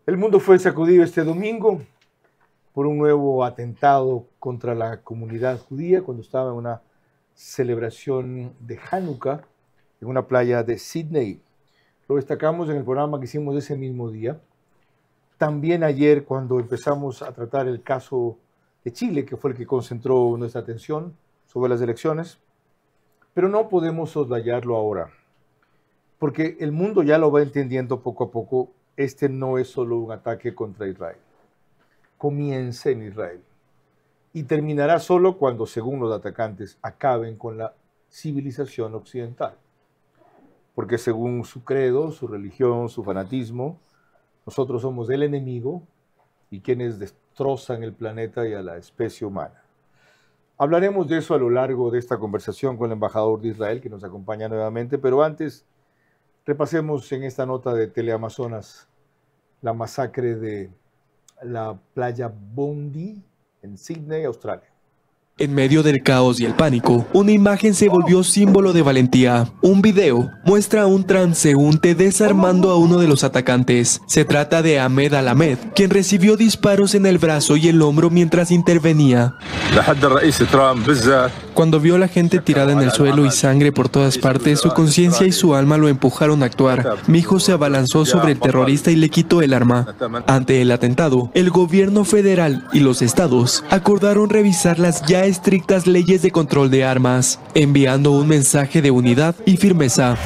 El mundo fue sacudido este domingo por un nuevo atentado contra la comunidad judía cuando estaba en una celebración de Hanukkah en una playa de Sydney. Lo destacamos en el programa que hicimos ese mismo día. También ayer cuando empezamos a tratar el caso de Chile, que fue el que concentró nuestra atención sobre las elecciones. Pero no podemos soslayarlo ahora, porque el mundo ya lo va entendiendo poco a poco. Este no es solo un ataque contra Israel. Comienza en Israel y terminará solo cuando, según los atacantes, acaben con la civilización occidental. Porque según su credo, su religión, su fanatismo, nosotros somos el enemigo y quienes destrozan el planeta y a la especie humana. Hablaremos de eso a lo largo de esta conversación con el embajador de Israel, que nos acompaña nuevamente, pero antes repasemos en esta nota de Teleamazonas la masacre de la playa Bondi en Sydney, Australia. En medio del caos y el pánico, una imagen se volvió símbolo de valentía. Un video muestra a un transeúnte desarmando a uno de los atacantes. Se trata de Ahmed Al-Ahmed, quien recibió disparos en el brazo y el hombro mientras intervenía. Cuando vio a la gente tirada en el suelo y sangre por todas partes, su conciencia y su alma lo empujaron a actuar. Mi hijo se abalanzó sobre el terrorista y le quitó el arma. Ante el atentado, el gobierno federal y los estados acordaron revisar las ya estrictas leyes de control de armas, enviando un mensaje de unidad y firmeza.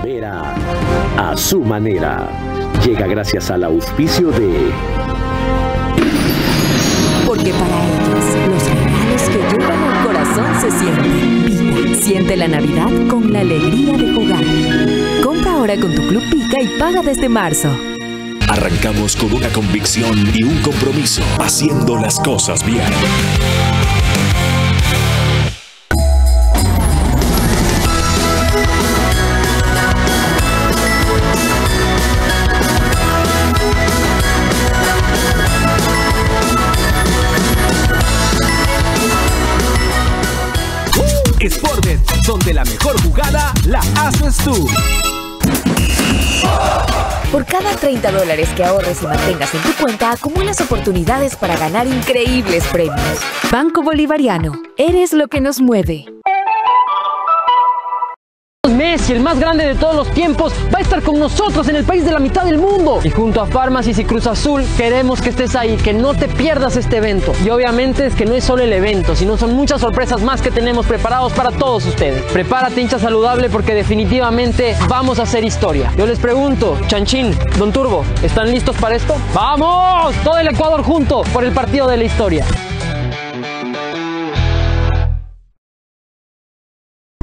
Vera a su manera. Llega gracias al auspicio de... Porque para ellos, los regalos que llevan al corazón se sienten. Pita, siente la Navidad con la alegría de jugar. Compra ahora con tu Club Pica y paga desde marzo. Arrancamos con una convicción y un compromiso, haciendo las cosas bien. Sportbet, donde la mejor jugada la haces tú. Por cada $30 que ahorres y mantengas en tu cuenta, acumulas oportunidades para ganar increíbles premios. Banco Bolivariano, eres lo que nos mueve. Messi, el más grande de todos los tiempos, va a estar con nosotros en el país de la mitad del mundo. Y junto a Pharmacy y Cruz Azul, queremos que estés ahí, que no te pierdas este evento. Y obviamente es que no es solo el evento, sino son muchas sorpresas más que tenemos preparados para todos ustedes. Prepárate, hincha saludable, porque definitivamente vamos a hacer historia. Yo les pregunto, Chanchín, Don Turbo, ¿están listos para esto? ¡Vamos! Todo el Ecuador junto por el partido de la historia.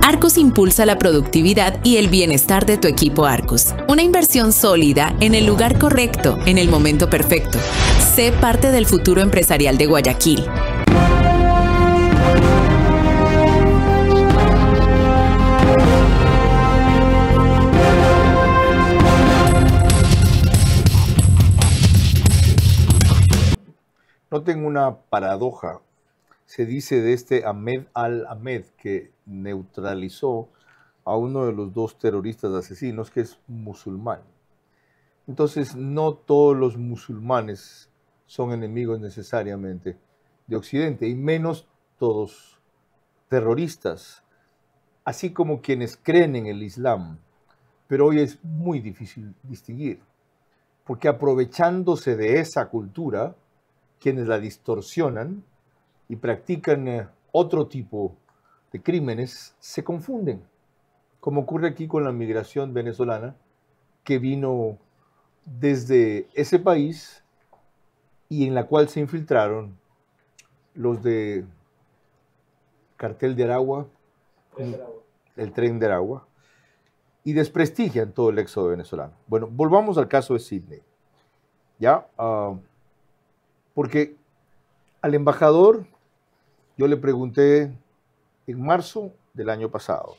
Arcus impulsa la productividad y el bienestar de tu equipo Arcus. Una inversión sólida en el lugar correcto, en el momento perfecto. Sé parte del futuro empresarial de Guayaquil. Noten una paradoja. Se dice de este Ahmed Al-Ahmed, que neutralizó a uno de los dos terroristas asesinos, que es musulmán. Entonces, no todos los musulmanes son enemigos necesariamente de Occidente, y menos todos terroristas, así como quienes creen en el Islam. Pero hoy es muy difícil distinguir, porque aprovechándose de esa cultura, quienes la distorsionan y practican otro tipo de crímenes, se confunden, como ocurre aquí con la migración venezolana que vino desde ese país y en la cual se infiltraron los de Cartel de Aragua, el Tren de Aragua, y desprestigian todo el éxodo venezolano. Bueno, volvamos al caso de Sydney, ¿ya? Porque al embajador yo le pregunté en marzo del año pasado,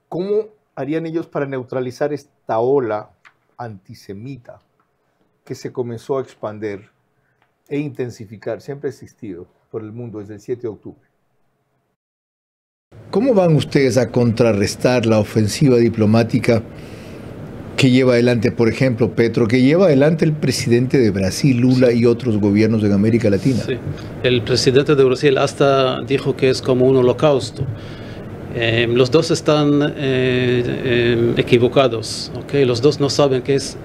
¿cómo harían ellos para neutralizar esta ola antisemita que se comenzó a expandir e intensificar, siempre ha existido por el mundo desde el 7 de octubre? ¿Cómo van ustedes a contrarrestar la ofensiva diplomática que lleva adelante, por ejemplo, Petro, que lleva adelante el presidente de Brasil, Lula, y otros gobiernos en América Latina. Sí. El presidente de Brasil hasta dijo que es como un holocausto. Los dos están equivocados, ¿okay? Los dos no saben qué es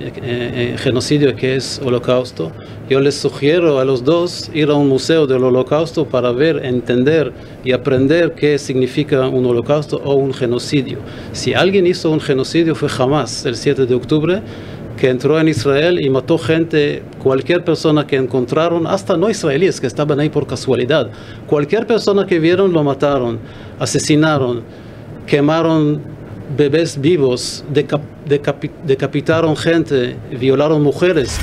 genocidio y qué es holocausto. Yo les sugiero a los dos ir a un museo del holocausto para ver, entender y aprender qué significa un holocausto o un genocidio. Si alguien hizo un genocidio fue Hamas, el 7 de octubre, que entró en Israel y mató gente, cualquier persona que encontraron, hasta no israelíes que estaban ahí por casualidad. Cualquier persona que vieron lo mataron, asesinaron, quemaron bebés vivos, decapitaron gente, violaron mujeres.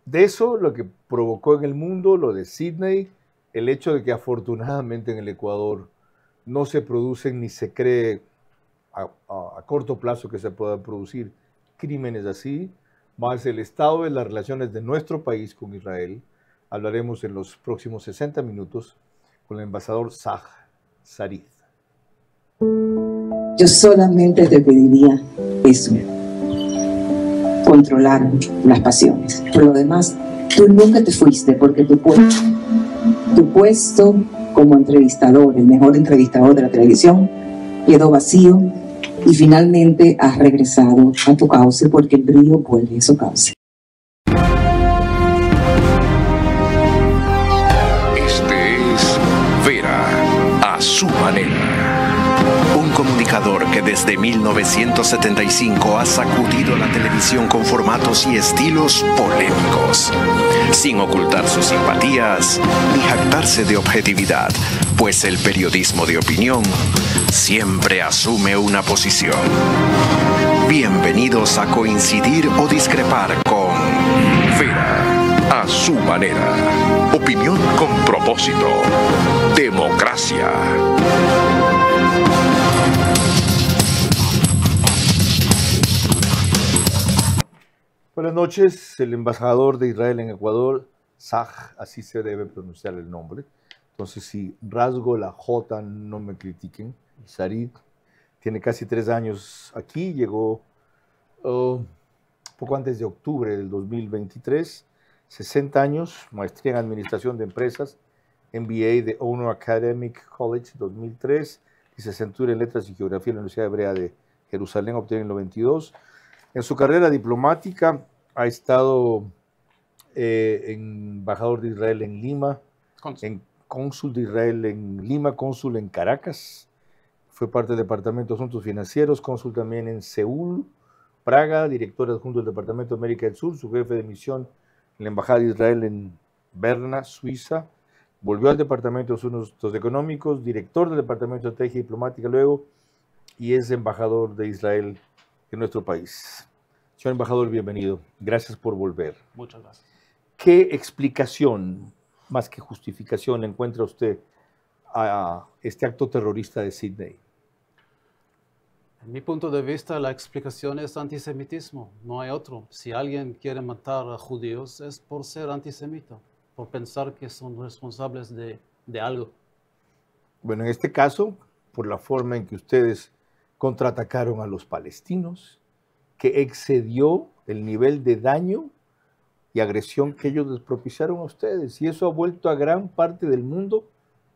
De eso, lo que provocó en el mundo, lo de Sydney, el hecho de que afortunadamente en el Ecuador no se producen ni se cree a corto plazo que se puedan producir crímenes así, más el estado de las relaciones de nuestro país con Israel. Hablaremos en los próximos 60 minutos con el embajador Zach Sarid. Yo solamente te pediría eso, controlar las pasiones. Por lo demás, tú nunca te fuiste porque tu puesto como entrevistador, el mejor entrevistador de la televisión, quedó vacío y finalmente has regresado a tu cauce porque el brillo vuelve a su cauce. Este es Vera, a su manera. Un comunicador que desde 1975 ha sacudido la televisión con formatos y estilos polémicos, sin ocultar sus simpatías ni jactarse de objetividad, pues el periodismo de opinión siempre asume una posición. Bienvenidos a coincidir o discrepar con Vera, a su manera. Opinión con propósito. Democracia. Buenas noches, el embajador de Israel en Ecuador, Zach, así se debe pronunciar el nombre. Entonces, si rasgo la J, no me critiquen. Sarid tiene casi 3 años aquí, llegó poco antes de octubre del 2023, 60 años, maestría en Administración de Empresas, MBA de Owner Academic College 2003, licenciatura en Letras y Geografía en la Universidad Hebrea de Jerusalén, obtiene en el 92. En su carrera diplomática ha estado embajador de Israel en Lima, cónsul de Israel en Lima, cónsul en Caracas, fue parte del Departamento de Asuntos Financieros, cónsul también en Seúl, Praga, director adjunto del Departamento de América del Sur, su jefe de misión en la Embajada de Israel en Berna, Suiza, volvió al Departamento de Asuntos Económicos, director del Departamento de Estrategia Diplomática luego, y es embajador de Israel en nuestro país. Señor embajador, bienvenido. Gracias por volver. Muchas gracias. ¿Qué explicación, más que justificación, le encuentra usted a este acto terrorista de Sydney? En mi punto de vista, la explicación es antisemitismo, no hay otro. Si alguien quiere matar a judíos es por ser antisemita, por pensar que son responsables de algo. Bueno, en este caso, por la forma en que ustedes contraatacaron a los palestinos, que excedió el nivel de daño y agresión que ellos les propiciaron a ustedes, y eso ha vuelto a gran parte del mundo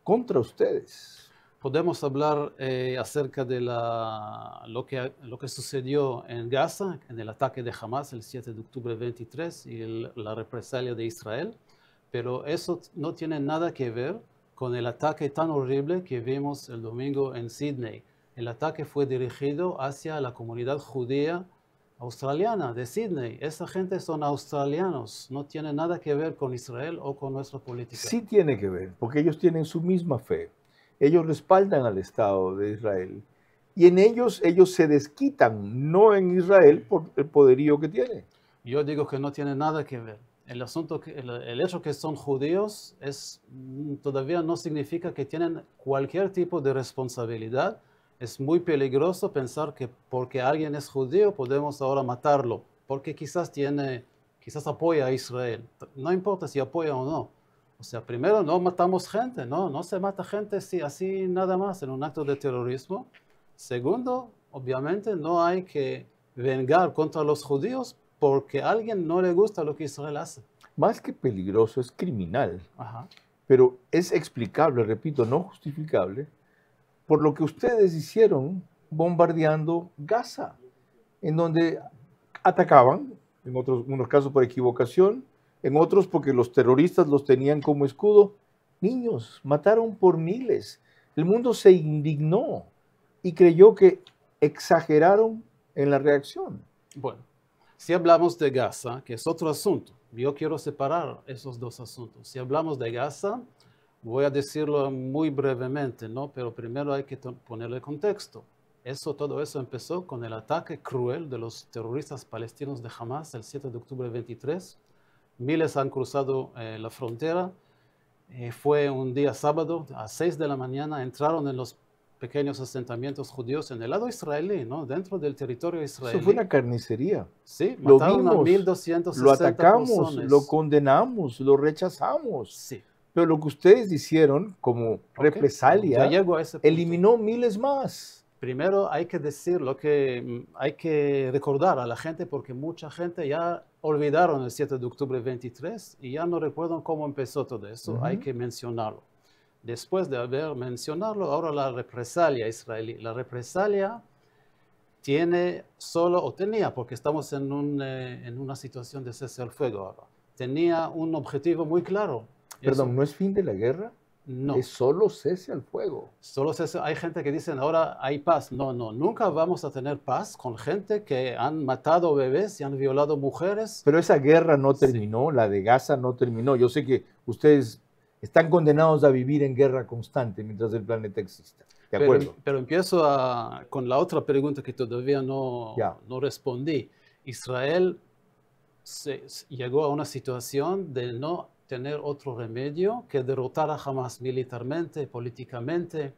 contra ustedes. Podemos hablar acerca de lo que sucedió en Gaza, en el ataque de Hamas el 7 de octubre 23 y la represalia de Israel, pero eso no tiene nada que ver con el ataque tan horrible que vimos el domingo en Sydney. El ataque fue dirigido hacia la comunidad judía australiana de Sydney. Esa gente son australianos, no tiene nada que ver con Israel o con nuestra política. Sí tiene que ver, porque ellos tienen su misma fe. Ellos respaldan al Estado de Israel y en ellos se desquitan, no en Israel, por el poderío que tiene. Yo digo que no tiene nada que ver. El hecho que son judíos todavía no significa que tienen cualquier tipo de responsabilidad. Es muy peligroso pensar que porque alguien es judío podemos ahora matarlo, porque quizás apoya a Israel. No importa si apoya o no. O sea, primero, no matamos gente, no se mata gente así nada más en un acto de terrorismo. Segundo, obviamente, no hay que vengar contra los judíos porque a alguien no le gusta lo que Israel hace. Más que peligroso, es criminal. Ajá. Pero es explicable, repito, no justificable, por lo que ustedes hicieron bombardeando Gaza, en donde atacaban, en unos casos por equivocación, en otros porque los terroristas los tenían como escudo. Niños, mataron por miles. El mundo se indignó y creyó que exageraron en la reacción. Bueno, si hablamos de Gaza, que es otro asunto, yo quiero separar esos dos asuntos. Si hablamos de Gaza, voy a decirlo muy brevemente, ¿no? Pero primero hay que ponerle contexto. Todo eso empezó con el ataque cruel de los terroristas palestinos de Hamas el 7 de octubre 23. Miles han cruzado la frontera. Fue un día sábado, a 6 de la mañana, entraron en los pequeños asentamientos judíos en el lado israelí, ¿no? Dentro del territorio israelí. Eso fue una carnicería. Sí, lo mataron vimos, a 1.260 lo atacamos, personas. lo condenamos, lo rechazamos. Sí. Pero lo que ustedes hicieron como represalia, ya llego a ese punto. Eliminó miles más. Primero hay que decir lo que hay que recordar a la gente porque mucha gente ya olvidaron el 7 de octubre 23 y ya no recuerdan cómo empezó todo eso. Hay que mencionarlo. Después de haber mencionado, ahora la represalia israelí. La represalia tiene solo, o tenía, porque estamos en una situación de cese al fuego ahora, tenía un objetivo muy claro. Perdón, ¿no es fin de la guerra? No. Es solo cese al fuego. Solo cese. Hay gente que dice ahora hay paz. No, nunca vamos a tener paz con gente que han matado bebés y han violado mujeres. Pero esa guerra no terminó, la de Gaza no terminó. Yo sé que ustedes están condenados a vivir en guerra constante mientras el planeta exista. ¿De acuerdo? Pero empiezo con la otra pregunta que todavía no respondí. Israel llegó a una situación de no tener otro remedio que derrotar a Hamas militarmente, políticamente,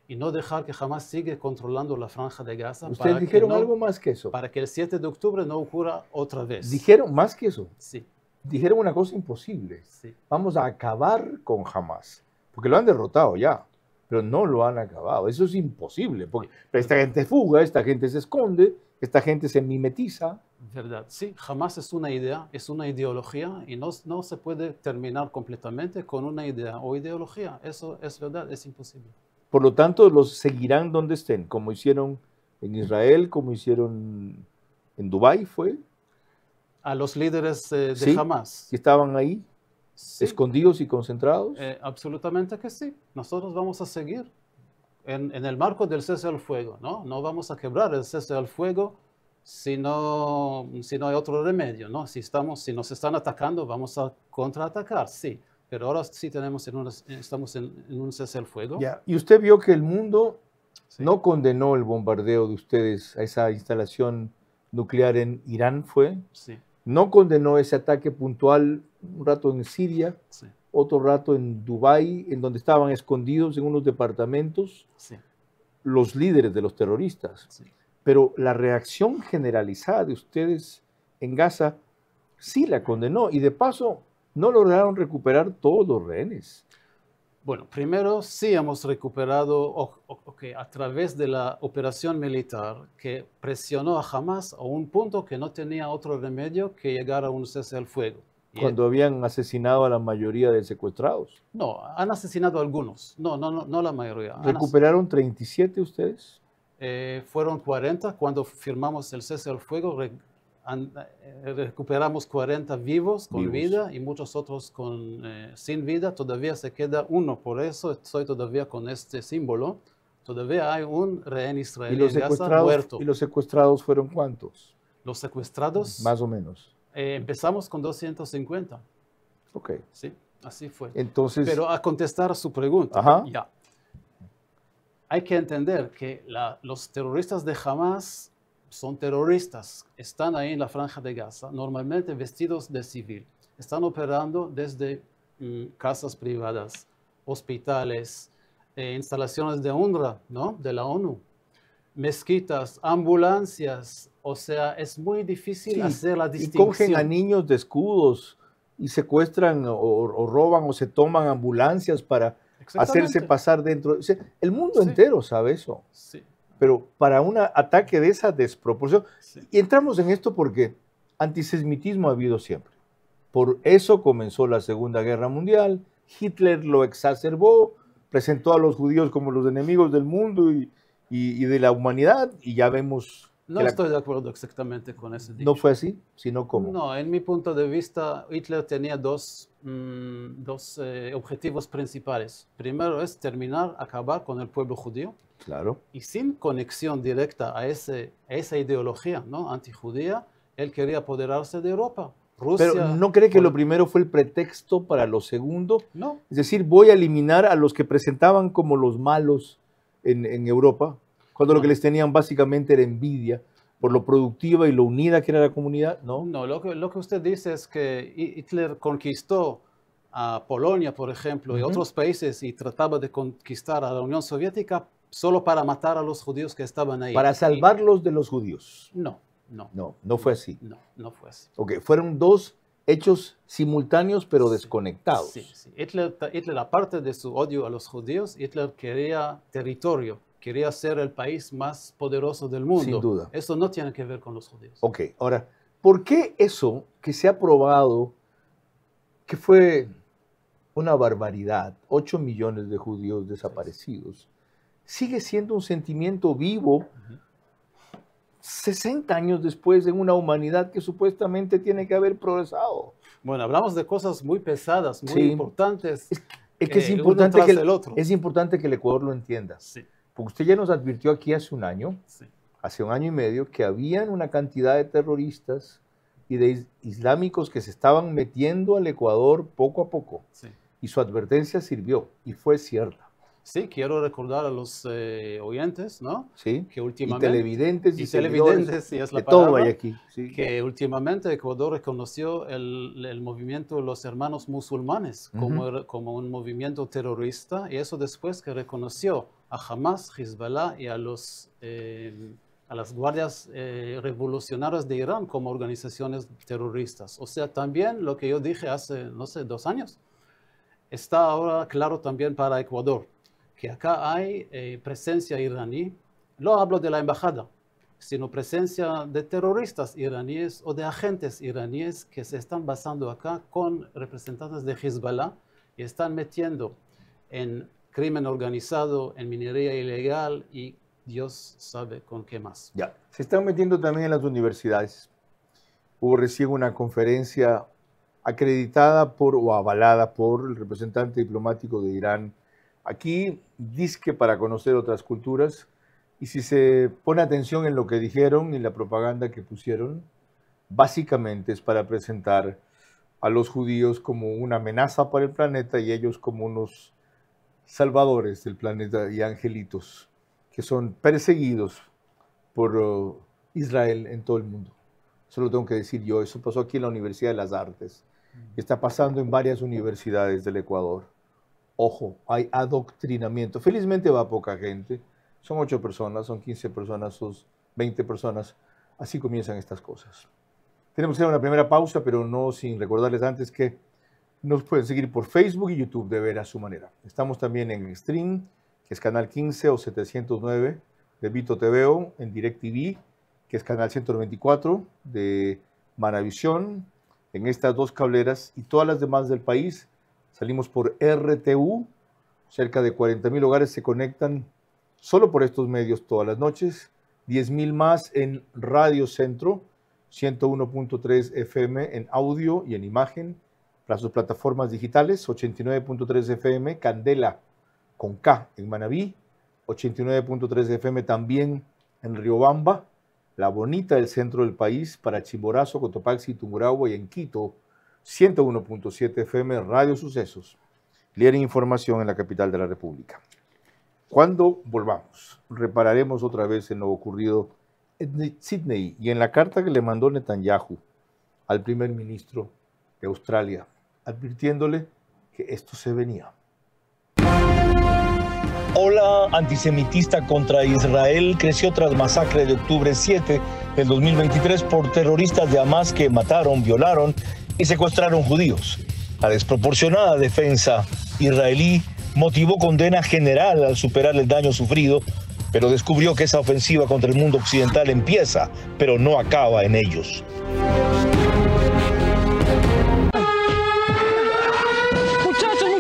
y no dejar que Hamas siga controlando la franja de Gaza. ¿Ustedes dijeron algo más que eso? Para que el 7 de octubre no ocurra otra vez. ¿Dijeron más que eso? Sí. Dijeron una cosa imposible. Sí. Vamos a acabar con Hamas. Porque lo han derrotado ya, pero no lo han acabado. Eso es imposible, porque esta gente fuga, esta gente se esconde, esta gente se mimetiza. Verdad, sí, Hamas es una idea, es una ideología y no se puede terminar completamente con una idea o ideología. Eso es verdad, es imposible. Por lo tanto, los seguirán donde estén, como hicieron en Israel, como hicieron en Dubái, ¿fue? A los líderes de Hamas. ¿Que estaban ahí, escondidos y concentrados? Absolutamente que sí. Nosotros vamos a seguir en el marco del cese al fuego, ¿no? No vamos a quebrar el cese al fuego si no hay otro remedio, ¿no? Si nos están atacando, vamos a contraatacar, sí. Pero ahora sí estamos en un cese al fuego. Ya. Y usted vio que el mundo no condenó el bombardeo de ustedes a esa instalación nuclear en Irán, ¿fue? Sí. No condenó ese ataque puntual un rato en Siria, otro rato en Dubái, en donde estaban escondidos en unos departamentos los líderes de los terroristas. Sí. Pero la reacción generalizada de ustedes en Gaza sí la condenó y de paso no lograron recuperar todos los rehenes. Bueno, primero sí hemos recuperado a través de la operación militar que presionó a Hamas a un punto que no tenía otro remedio que llegar a un cese al fuego. Cuando habían asesinado a la mayoría de secuestrados. No, han asesinado a algunos, no la mayoría. ¿Recuperaron 37 ustedes? Fueron 40 cuando firmamos el cese al fuego. Recuperamos 40 vivos con vida y muchos otros sin vida. Todavía se queda uno, por eso estoy todavía con este símbolo. Todavía hay un rehén israelí en Gaza muerto. ¿Y los secuestrados fueron cuántos? Los secuestrados. Más o menos. Empezamos con 250. Ok. Sí, así fue. Entonces, pero a contestar a su pregunta, ya. Hay que entender que los terroristas de Hamas son terroristas, están ahí en la franja de Gaza, normalmente vestidos de civil. Están operando desde casas privadas, hospitales, instalaciones de UNRWA, ¿no? De la ONU, mezquitas, ambulancias. O sea, es muy difícil hacer la distinción. Y cogen a niños de escudos y secuestran o roban o se toman ambulancias para hacerse pasar dentro. O sea, el mundo entero sabe eso. Sí. Pero para un ataque de esa desproporción, y entramos en esto porque antisemitismo ha habido siempre. Por eso comenzó la Segunda Guerra Mundial, Hitler lo exacerbó, presentó a los judíos como los enemigos del mundo y de la humanidad, y ya vemos... No estoy de acuerdo exactamente con ese dicho. ¿No fue así? Sino ¿cómo? No, en mi punto de vista, Hitler tenía dos objetivos principales. Primero es acabar con el pueblo judío. Claro. Y sin conexión directa a esa ideología, ¿no?, antijudía, él quería apoderarse de Europa. Rusia, pero ¿no cree que lo primero fue el pretexto para lo segundo? No. Es decir, voy a eliminar a los que presentaban como los malos en Europa, cuando lo que les tenían básicamente era envidia por lo productiva y lo unida que era la comunidad, ¿no? No, lo que usted dice es que Hitler conquistó a Polonia, por ejemplo, y otros países, y trataba de conquistar a la Unión Soviética solo para matar a los judíos que estaban ahí. Para salvarlos de los judíos. No fue así. No fue así. Ok, fueron dos hechos simultáneos pero desconectados. Sí. Hitler, aparte de su odio a los judíos, Hitler quería territorio. Quería ser el país más poderoso del mundo. Sin duda. Eso no tiene que ver con los judíos. Ok, ahora, ¿por qué eso que se ha probado que fue una barbaridad, 8 millones de judíos desaparecidos, sigue siendo un sentimiento vivo 60 años después en una humanidad que supuestamente tiene que haber progresado? Bueno, hablamos de cosas muy pesadas, muy importantes. Es que es importante que el Ecuador lo entienda. Sí. Porque usted ya nos advirtió aquí hace un año, hace un año y medio, que habían una cantidad de terroristas y de islámicos que se estaban metiendo al Ecuador poco a poco. Sí. Y su advertencia sirvió, y fue cierta. Sí, quiero recordar a los oyentes, ¿no? Sí, que últimamente, y televidentes, sí, es la palabra, todo hay aquí. Sí. Que últimamente Ecuador reconoció el movimiento de los hermanos musulmanes como un movimiento terrorista, y eso después que reconoció a Hamas, Hezbollah y a las guardias revolucionarias de Irán como organizaciones terroristas. O sea, también lo que yo dije hace, no sé, 2 años, está ahora claro también para Ecuador, que acá hay presencia iraní. No hablo de la embajada, sino presencia de terroristas iraníes o de agentes iraníes que se están basando acá con representantes de Hezbollah y están metiendo en crimen organizado, en minería ilegal y Dios sabe con qué más. Ya, se están metiendo también en las universidades. Hubo recién una conferencia acreditada o avalada por el representante diplomático de Irán aquí, dizque para conocer otras culturas, y si se pone atención en lo que dijeron y la propaganda que pusieron, básicamente es para presentar a los judíos como una amenaza para el planeta y ellos como unos salvadores del planeta y angelitos que son perseguidos por Israel en todo el mundo. Eso lo tengo que decir yo. Eso pasó aquí en la Universidad de las Artes. Está pasando en varias universidades del Ecuador. Ojo, hay adoctrinamiento. Felizmente va poca gente. Son 8 personas, son 15 personas, son 20 personas. Así comienzan estas cosas. Tenemos que hacer una primera pausa, pero no sin recordarles antes que nos pueden seguir por Facebook y YouTube de Ver a Su Manera. Estamos también en Stream, que es canal 15 o 709 de Vito TVO, en DirecTV, que es canal 194 de Manavisión, en estas 2 cableras y todas las demás del país. Salimos por RTU, cerca de 40,000 hogares se conectan solo por estos medios todas las noches, 10,000 más en Radio Centro, 101.3 FM en audio y en imagen, las 2 plataformas digitales, 89.3 FM, Candela con K en Manabí, 89.3 FM también en Riobamba, La Bonita del centro del país, para Chimborazo, Cotopaxi, Tungurahua y en Quito, 101.7 FM, Radio Sucesos, líder en información en la capital de la República. Cuando volvamos, repararemos otra vez en lo ocurrido en Sydney y en la carta que le mandó Netanyahu al primer ministro de Australia, advirtiéndole que esto se venía. Ola antisemitista contra Israel creció tras masacre de octubre 7 del 2023 por terroristas de Hamas que mataron, violaron y secuestraron judíos. La desproporcionada defensa israelí motivó condena general al superar el daño sufrido, pero descubrió que esa ofensiva contra el mundo occidental empieza, pero no acaba en ellos.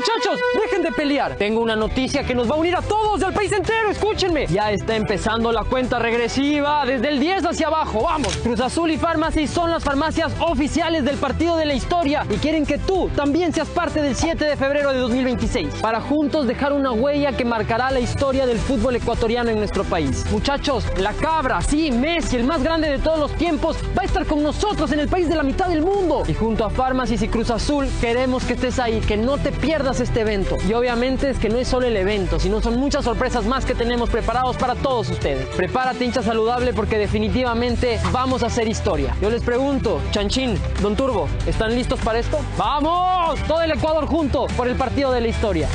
Muchachos, dejen de pelear. Tengo una noticia que nos va a unir a todos del país entero. Escúchenme. Ya está empezando la cuenta regresiva desde el 10 hacia abajo. Vamos. Cruz Azul y Pharmacy son las farmacias oficiales del partido de la historia y quieren que tú también seas parte del 7 de febrero de 2026 para juntos dejar una huella que marcará la historia del fútbol ecuatoriano en nuestro país. Muchachos, la cabra, sí, Messi, el más grande de todos los tiempos, va a estar con nosotros en el país de la mitad del mundo. Y junto a Pharmacy y Cruz Azul queremos que estés ahí, que no te pierdas este evento. Y obviamente es que no es solo el evento, sino son muchas sorpresas más que tenemos preparados para todos ustedes. Prepárate, hincha saludable, porque definitivamente vamos a hacer historia. Yo les pregunto, Chanchín, Don Turbo, ¿están listos para esto? ¡Vamos! Todo el Ecuador junto por el partido de la historia.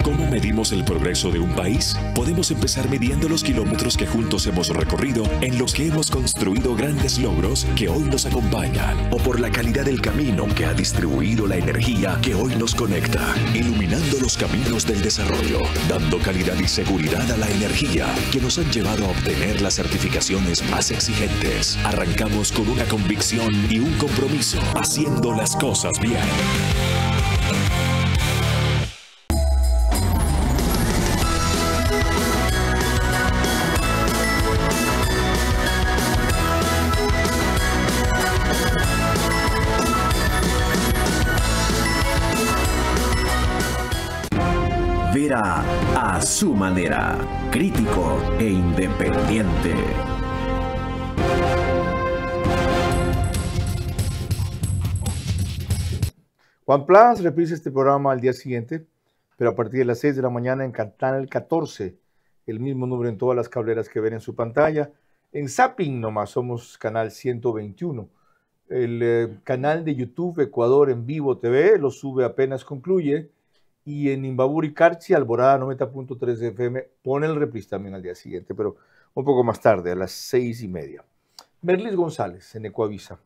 ¿Cómo medimos el progreso de un país? Podemos empezar midiendo los kilómetros que juntos hemos recorrido, en los que hemos construido grandes logros que hoy nos acompañan, o por la calidad del camino que ha distribuido la energía que hoy nos conecta, iluminando los caminos del desarrollo, dando calidad y seguridad a la energía que nos han llevado a obtener las certificaciones más exigentes. Arrancamos con una convicción y un compromiso, haciendo las cosas bien. Vera a su manera, crítico e independiente. Juan Plas reprisa este programa al día siguiente, pero a partir de las 6 de la mañana en Canal 14, el mismo número en todas las cableras que ven en su pantalla. En Zapping nomás somos canal 121. El canal de YouTube Ecuador en Vivo TV lo sube apenas concluye. Y en Imbaburi Carchi, Alborada 90.3 FM, pone el reprise también al día siguiente, pero un poco más tarde, a las 6:30. Merlis González, en Ecuavisa,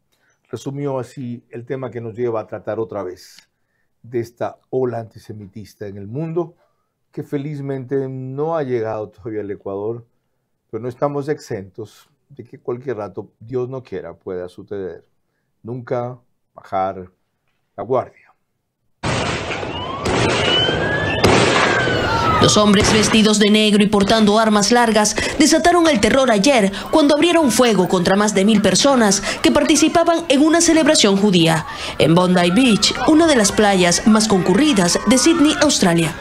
resumió así el tema que nos lleva a tratar otra vez de esta ola antisemitista en el mundo, que felizmente no ha llegado todavía al Ecuador, pero no estamos exentos de que cualquier rato, Dios no quiera, pueda suceder. Nunca bajar la guardia. Los hombres vestidos de negro y portando armas largas desataron el terror ayer cuando abrieron fuego contra más de 1000 personas que participaban en una celebración judía en Bondi Beach, una de las playas más concurridas de Sydney, Australia.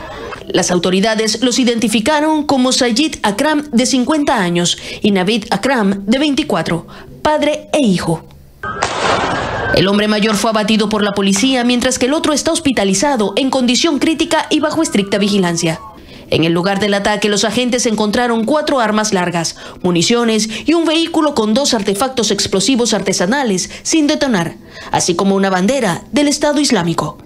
Las autoridades los identificaron como Sayid Akram, de 50 años, y Navid Akram, de 24, padre e hijo. El hombre mayor fue abatido por la policía, mientras que el otro está hospitalizado en condición crítica y bajo estricta vigilancia. En el lugar del ataque, los agentes encontraron 4 armas largas, municiones y un vehículo con 2 artefactos explosivos artesanales sin detonar, así como una bandera del Estado Islámico.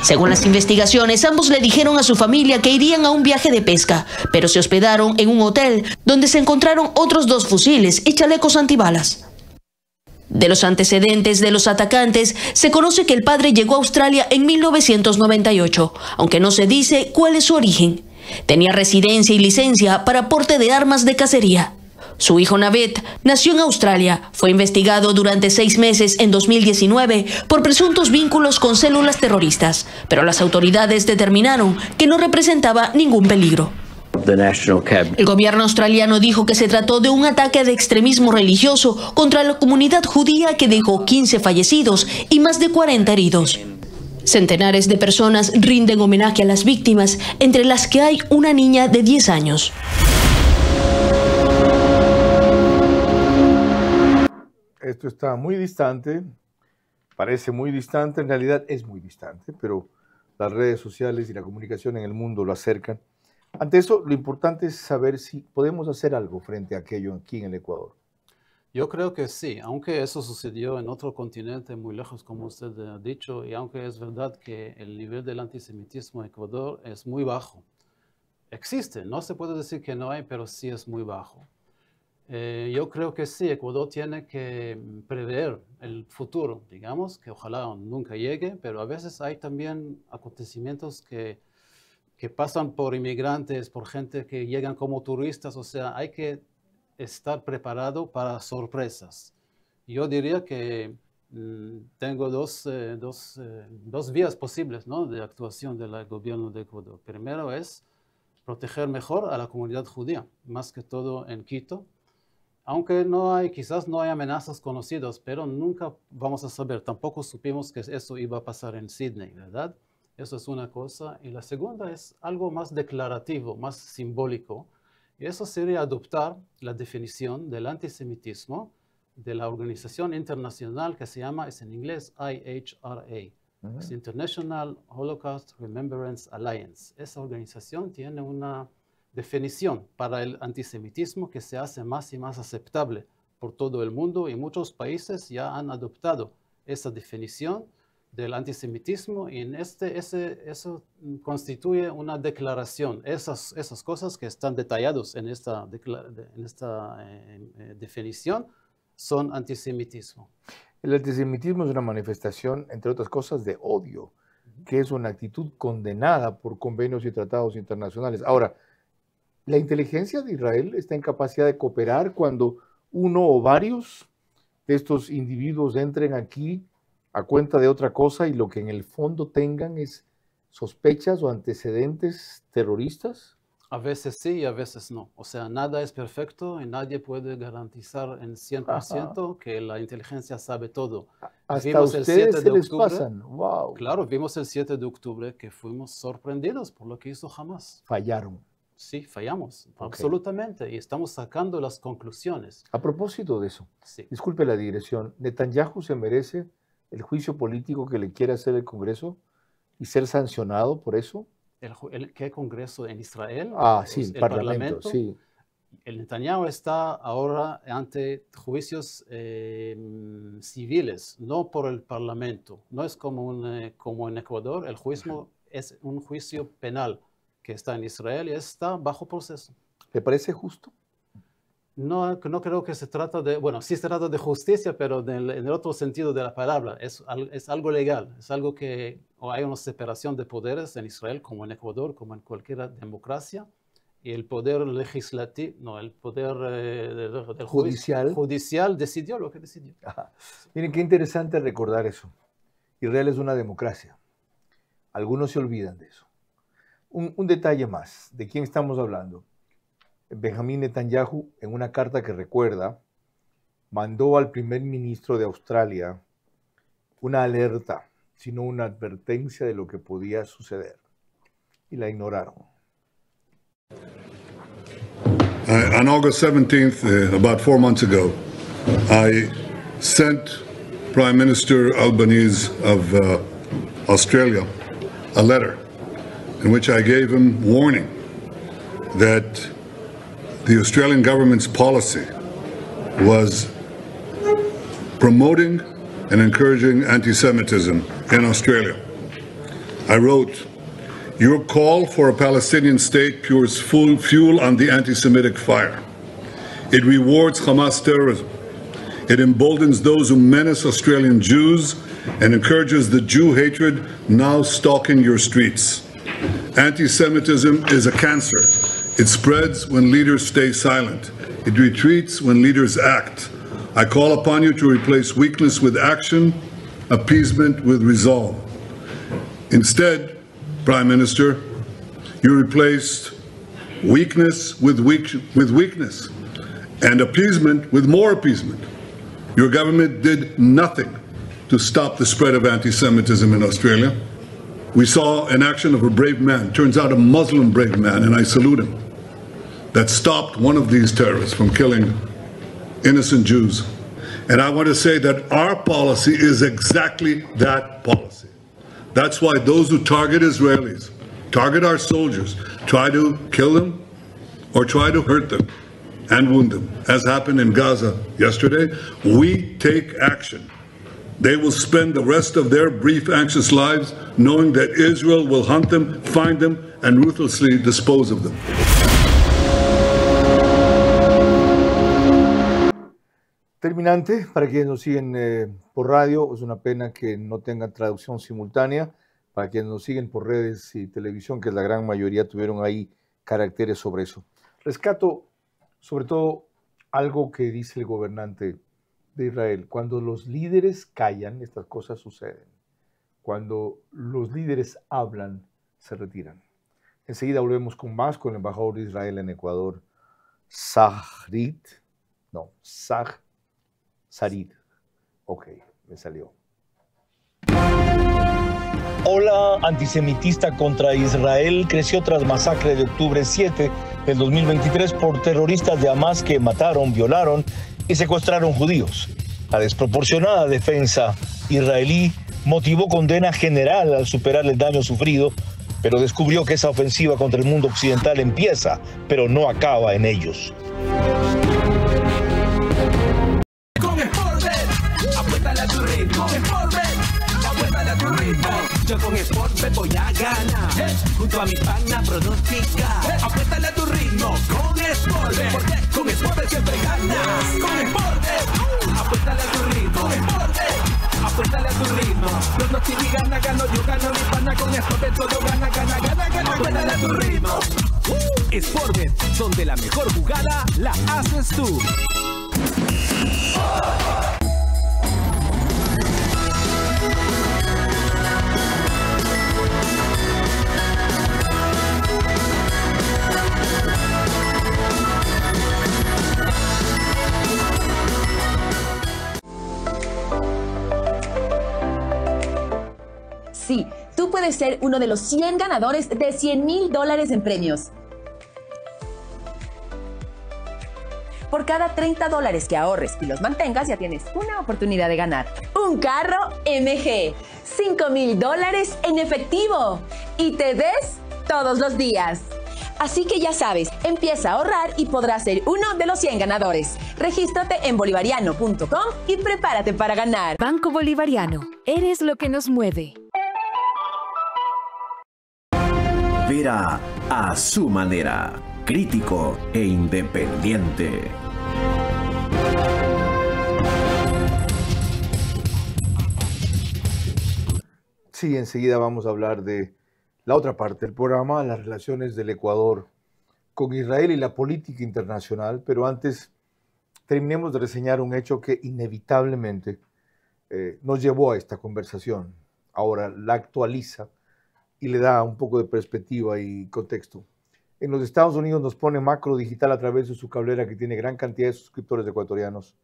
Según las investigaciones, ambos le dijeron a su familia que irían a un viaje de pesca, pero se hospedaron en un hotel donde se encontraron otros 2 fusiles y chalecos antibalas. De los antecedentes de los atacantes, se conoce que el padre llegó a Australia en 1998, aunque no se dice cuál es su origen. Tenía residencia y licencia para porte de armas de cacería. Su hijo Navid nació en Australia, fue investigado durante 6 meses en 2019 por presuntos vínculos con células terroristas, pero las autoridades determinaron que no representaba ningún peligro. El gobierno australiano dijo que se trató de un ataque de extremismo religioso contra la comunidad judía que dejó 15 fallecidos y más de 40 heridos. Centenares de personas rinden homenaje a las víctimas, entre las que hay una niña de 10 años. Esto está muy distante, parece muy distante, en realidad es muy distante, pero las redes sociales y la comunicación en el mundo lo acercan. Ante eso, lo importante es saber si podemos hacer algo frente a aquello aquí en el Ecuador. Yo creo que sí, aunque eso sucedió en otro continente muy lejos, como usted ha dicho, y aunque es verdad que el nivel del antisemitismo en Ecuador es muy bajo. Existe, no se puede decir que no hay, pero sí es muy bajo. Yo creo que sí, Ecuador tiene que prever el futuro, digamos, que ojalá nunca llegue, pero a veces hay también acontecimientos que pasan por inmigrantes, por gente que llegan como turistas, o sea, hay que estar preparado para sorpresas. Yo diría que tengo dos vías posibles, ¿no?, de actuación del gobierno de Ecuador. Primero es proteger mejor a la comunidad judía, más que todo en Quito. Aunque quizás no hay amenazas conocidas, pero nunca vamos a saber. Tampoco supimos que eso iba a pasar en Sydney, ¿verdad? Eso es una cosa. Y la segunda es algo más declarativo, más simbólico. Y eso sería adoptar la definición del antisemitismo de la organización internacional que se llama, es en inglés, IHRA. Es International Holocaust Remembrance Alliance. Esa organización tiene una definición para el antisemitismo que se hace más y más aceptable por todo el mundo, y muchos países ya han adoptado esa definición del antisemitismo, y eso constituye una declaración. Esas cosas que están detalladas en esta definición son antisemitismo. El antisemitismo es una manifestación, entre otras cosas, de odio, que es una actitud condenada por convenios y tratados internacionales. Ahora, ¿la inteligencia de Israel está en capacidad de cooperar cuando uno o varios de estos individuos entren aquí a cuenta de otra cosa y lo que en el fondo tengan es sospechas o antecedentes terroristas? A veces sí y a veces no. O sea, nada es perfecto y nadie puede garantizar en 100% que la inteligencia sabe todo. Hasta ustedes se les pasan. Wow. Claro, vimos el 7 de octubre que fuimos sorprendidos por lo que hizo Hamas. Fallaron. Sí, fallamos, absolutamente, y estamos sacando las conclusiones. A propósito de eso, sí. Disculpe la digresión, ¿Netanyahu se merece el juicio político que le quiere hacer el Congreso y ser sancionado por eso? ¿Qué Congreso en Israel? Sí, el Parlamento, sí. El Netanyahu está ahora ante juicios civiles, no por el Parlamento. No es como en Ecuador, el juicio es un juicio penal que está en Israel y está bajo proceso. ¿Le parece justo? No creo que se trata de, bueno, sí se trata de justicia, pero en el otro sentido de la palabra. Es algo legal, es algo que hay una separación de poderes en Israel, como en Ecuador, como en cualquier democracia, y el poder legislativo, no, el poder del judicial decidió lo que decidió. Ajá. Miren, qué interesante recordar eso. Israel es una democracia. Algunos se olvidan de eso. Un detalle más, ¿de quién estamos hablando? Benjamín Netanyahu, en una carta que recuerda, mandó al primer ministro de Australia una alerta, sino una advertencia de lo que podía suceder. Y la ignoraron. On August 17th, about 4 months ago, I sent Prime Minister Albanese of Australia a letter in which I gave him warning that the Australian government's policy was promoting and encouraging anti-Semitism in Australia. I wrote, "Your call for a Palestinian state pours fuel on the anti-Semitic fire. It rewards Hamas terrorism. It emboldens those who menace Australian Jews and encourages the Jew hatred now stalking your streets. Anti-Semitism is a cancer. It spreads when leaders stay silent. It retreats when leaders act. I call upon you to replace weakness with action, appeasement with resolve. Instead, Prime Minister, you replaced weakness with weakness and appeasement with more appeasement. Your government did nothing to stop the spread of anti-Semitism in Australia. We saw an action of a brave man, turns out a Muslim brave man, and I salute him, that stopped one of these terrorists from killing innocent Jews. And I want to say that our policy is exactly that policy. That's why those who target Israelis, target our soldiers, try to kill them or try to hurt them and wound them, as happened in Gaza yesterday, we take action. They will spend the rest of their brief, anxious lives knowing that Israel will hunt them, find them, and ruthlessly dispose of them. Terminante, para quienes nos siguen por radio, es una pena que no tengan traducción simultánea. Para quienes nos siguen por redes y televisión, que la gran mayoría tuvieron ahí caracteres sobre eso. Rescato sobre todo algo que dice el gobernante de Israel. Cuando los líderes callan, estas cosas suceden. Cuando los líderes hablan, se retiran. Enseguida volvemos con más con el embajador de Israel en Ecuador, Sarid. Ok, me salió. Ola antisemitista contra Israel creció tras masacre de octubre 7 del 2023 por terroristas de Hamas que mataron, violaron y secuestraron judíos. La desproporcionada defensa israelí motivó condena general al superar el daño sufrido, pero descubrió que esa ofensiva contra el mundo occidental empieza, pero no acaba en ellos. Yo con Sportbet voy a ganar, junto a mi pana pronostica. Apuéstale a tu ritmo con Sportbet, porque con Sportbet siempre ganas. Con Sportbet, apuéstale a tu ritmo. Con Sportbet, apuéstale a tu ritmo. Pronostica y gana, gano, yo gano, mi pana con Sportbet todo gana, gana, gana, gana. Apuéstale a tu ritmo. Sportbet, donde la mejor jugada la haces tú. Sí, tú puedes ser uno de los 100 ganadores de $100,000 en premios. Por cada $30 que ahorres y los mantengas, ya tienes una oportunidad de ganar un carro MG, $5,000 en efectivo y te des todos los días. Así que ya sabes, empieza a ahorrar y podrás ser uno de los 100 ganadores. Regístrate en bolivariano.com y prepárate para ganar. Banco Bolivariano, eres lo que nos mueve. Vera a su manera, crítico e independiente. Sí, enseguida vamos a hablar de la otra parte del programa, las relaciones del Ecuador con Israel y la política internacional, pero antes terminemos de reseñar un hecho que inevitablemente nos llevó a esta conversación. Ahora la actualiza y le da un poco de perspectiva y contexto. En los Estados Unidos nos pone Macro Digital a través de su cablera que tiene gran cantidad de suscriptores ecuatorianos.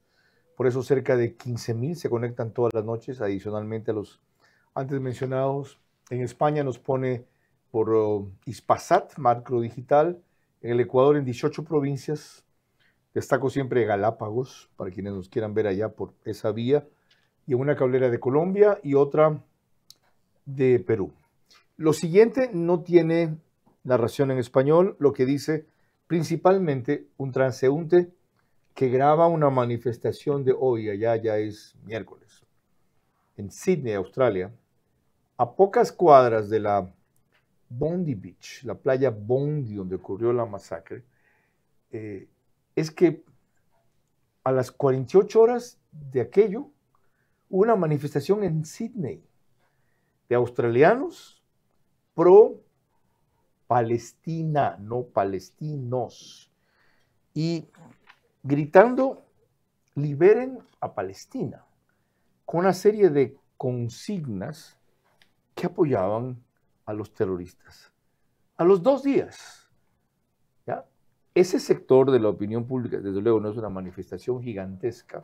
Por eso cerca de 15,000 se conectan todas las noches, adicionalmente a los antes mencionados. En España nos pone por Hispasat, Macro Digital. En el Ecuador en 18 provincias. Destaco siempre Galápagos, para quienes nos quieran ver allá por esa vía. Y en una cablera de Colombia y otra de Perú. Lo siguiente no tiene narración en español, lo que dice principalmente un transeúnte que graba una manifestación de hoy, allá ya es miércoles, en Sydney, Australia, a pocas cuadras de la Bondi Beach, la playa Bondi donde ocurrió la masacre, es que a las 48 horas de aquello hubo una manifestación en Sydney de australianos pro-Palestina, no palestinos, y gritando, liberen a Palestina, con una serie de consignas que apoyaban a los terroristas. A los 2 días, ¿ya? Ese sector de la opinión pública, desde luego, no es una manifestación gigantesca,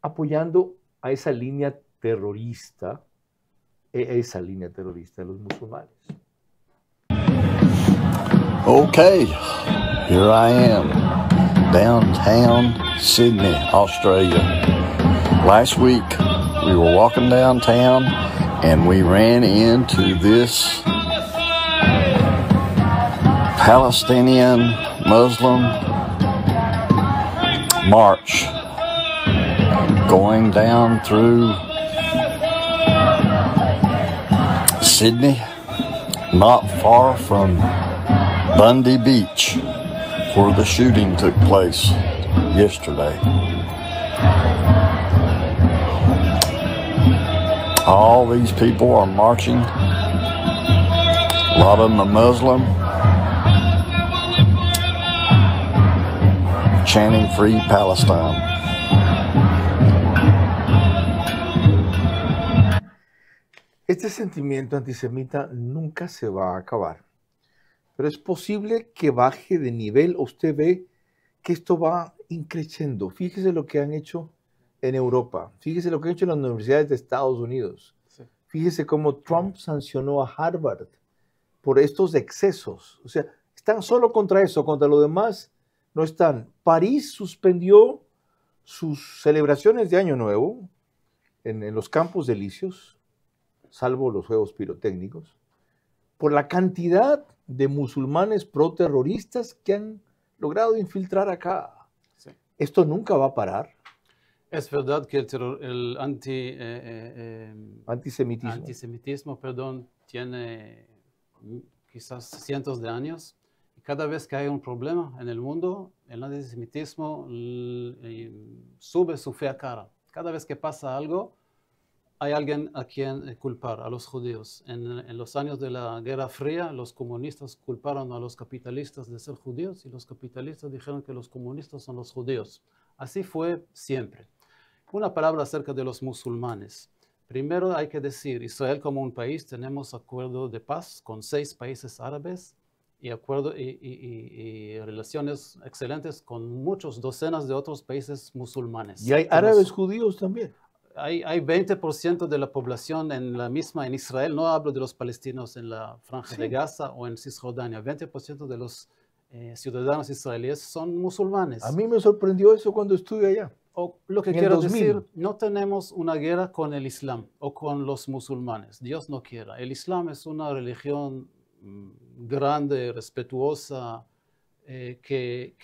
apoyando a esa línea terrorista de los musulmanes. Okay, here I am, downtown Sydney, Australia. Last week, we were walking downtown and we ran into this Palestinian Muslim march going down through Sydney, not far from Bondi Beach, where the shooting took place yesterday. All these people are marching. A lot of them are Muslim, chanting Free Palestine. Este sentimiento antisemita nunca se va a acabar, pero es posible que baje de nivel. Usted ve que esto va increciendo. Fíjese lo que han hecho en Europa, fíjese lo que han hecho en las universidades de Estados Unidos. Sí. Fíjese cómo Trump sancionó a Harvard por estos excesos. O sea, están solo contra eso, contra lo demás no están. París suspendió sus celebraciones de Año Nuevo en los Campos Elíseos, salvo los juegos pirotécnicos, por la cantidad de musulmanes proterroristas que han logrado infiltrar acá. Sí. Esto nunca va a parar. Es verdad que el antisemitismo tiene quizás cientos de años. Y cada vez que hay un problema en el mundo, el antisemitismo sube su fea cara. Cada vez que pasa algo, hay alguien a quien culpar, a los judíos. En los años de la Guerra Fría, los comunistas culparon a los capitalistas de ser judíos y los capitalistas dijeron que los comunistas son los judíos. Así fue siempre. Una palabra acerca de los musulmanes. Primero hay que decir, Israel como un país, tenemos acuerdo de paz con 6 países árabes y relaciones excelentes con muchos docenas de otros países musulmanes. Y hay árabes judíos también. Hay 20% de la población en Israel, no hablo de los palestinos en la Franja de Gaza o en Cisjordania, 20% de los ciudadanos israelíes son musulmanes. A mí me sorprendió eso cuando estuve allá. Lo que quiero decir, no tenemos una guerra con el Islam o con los musulmanes, Dios no quiera. El Islam es una religión grande, respetuosa, que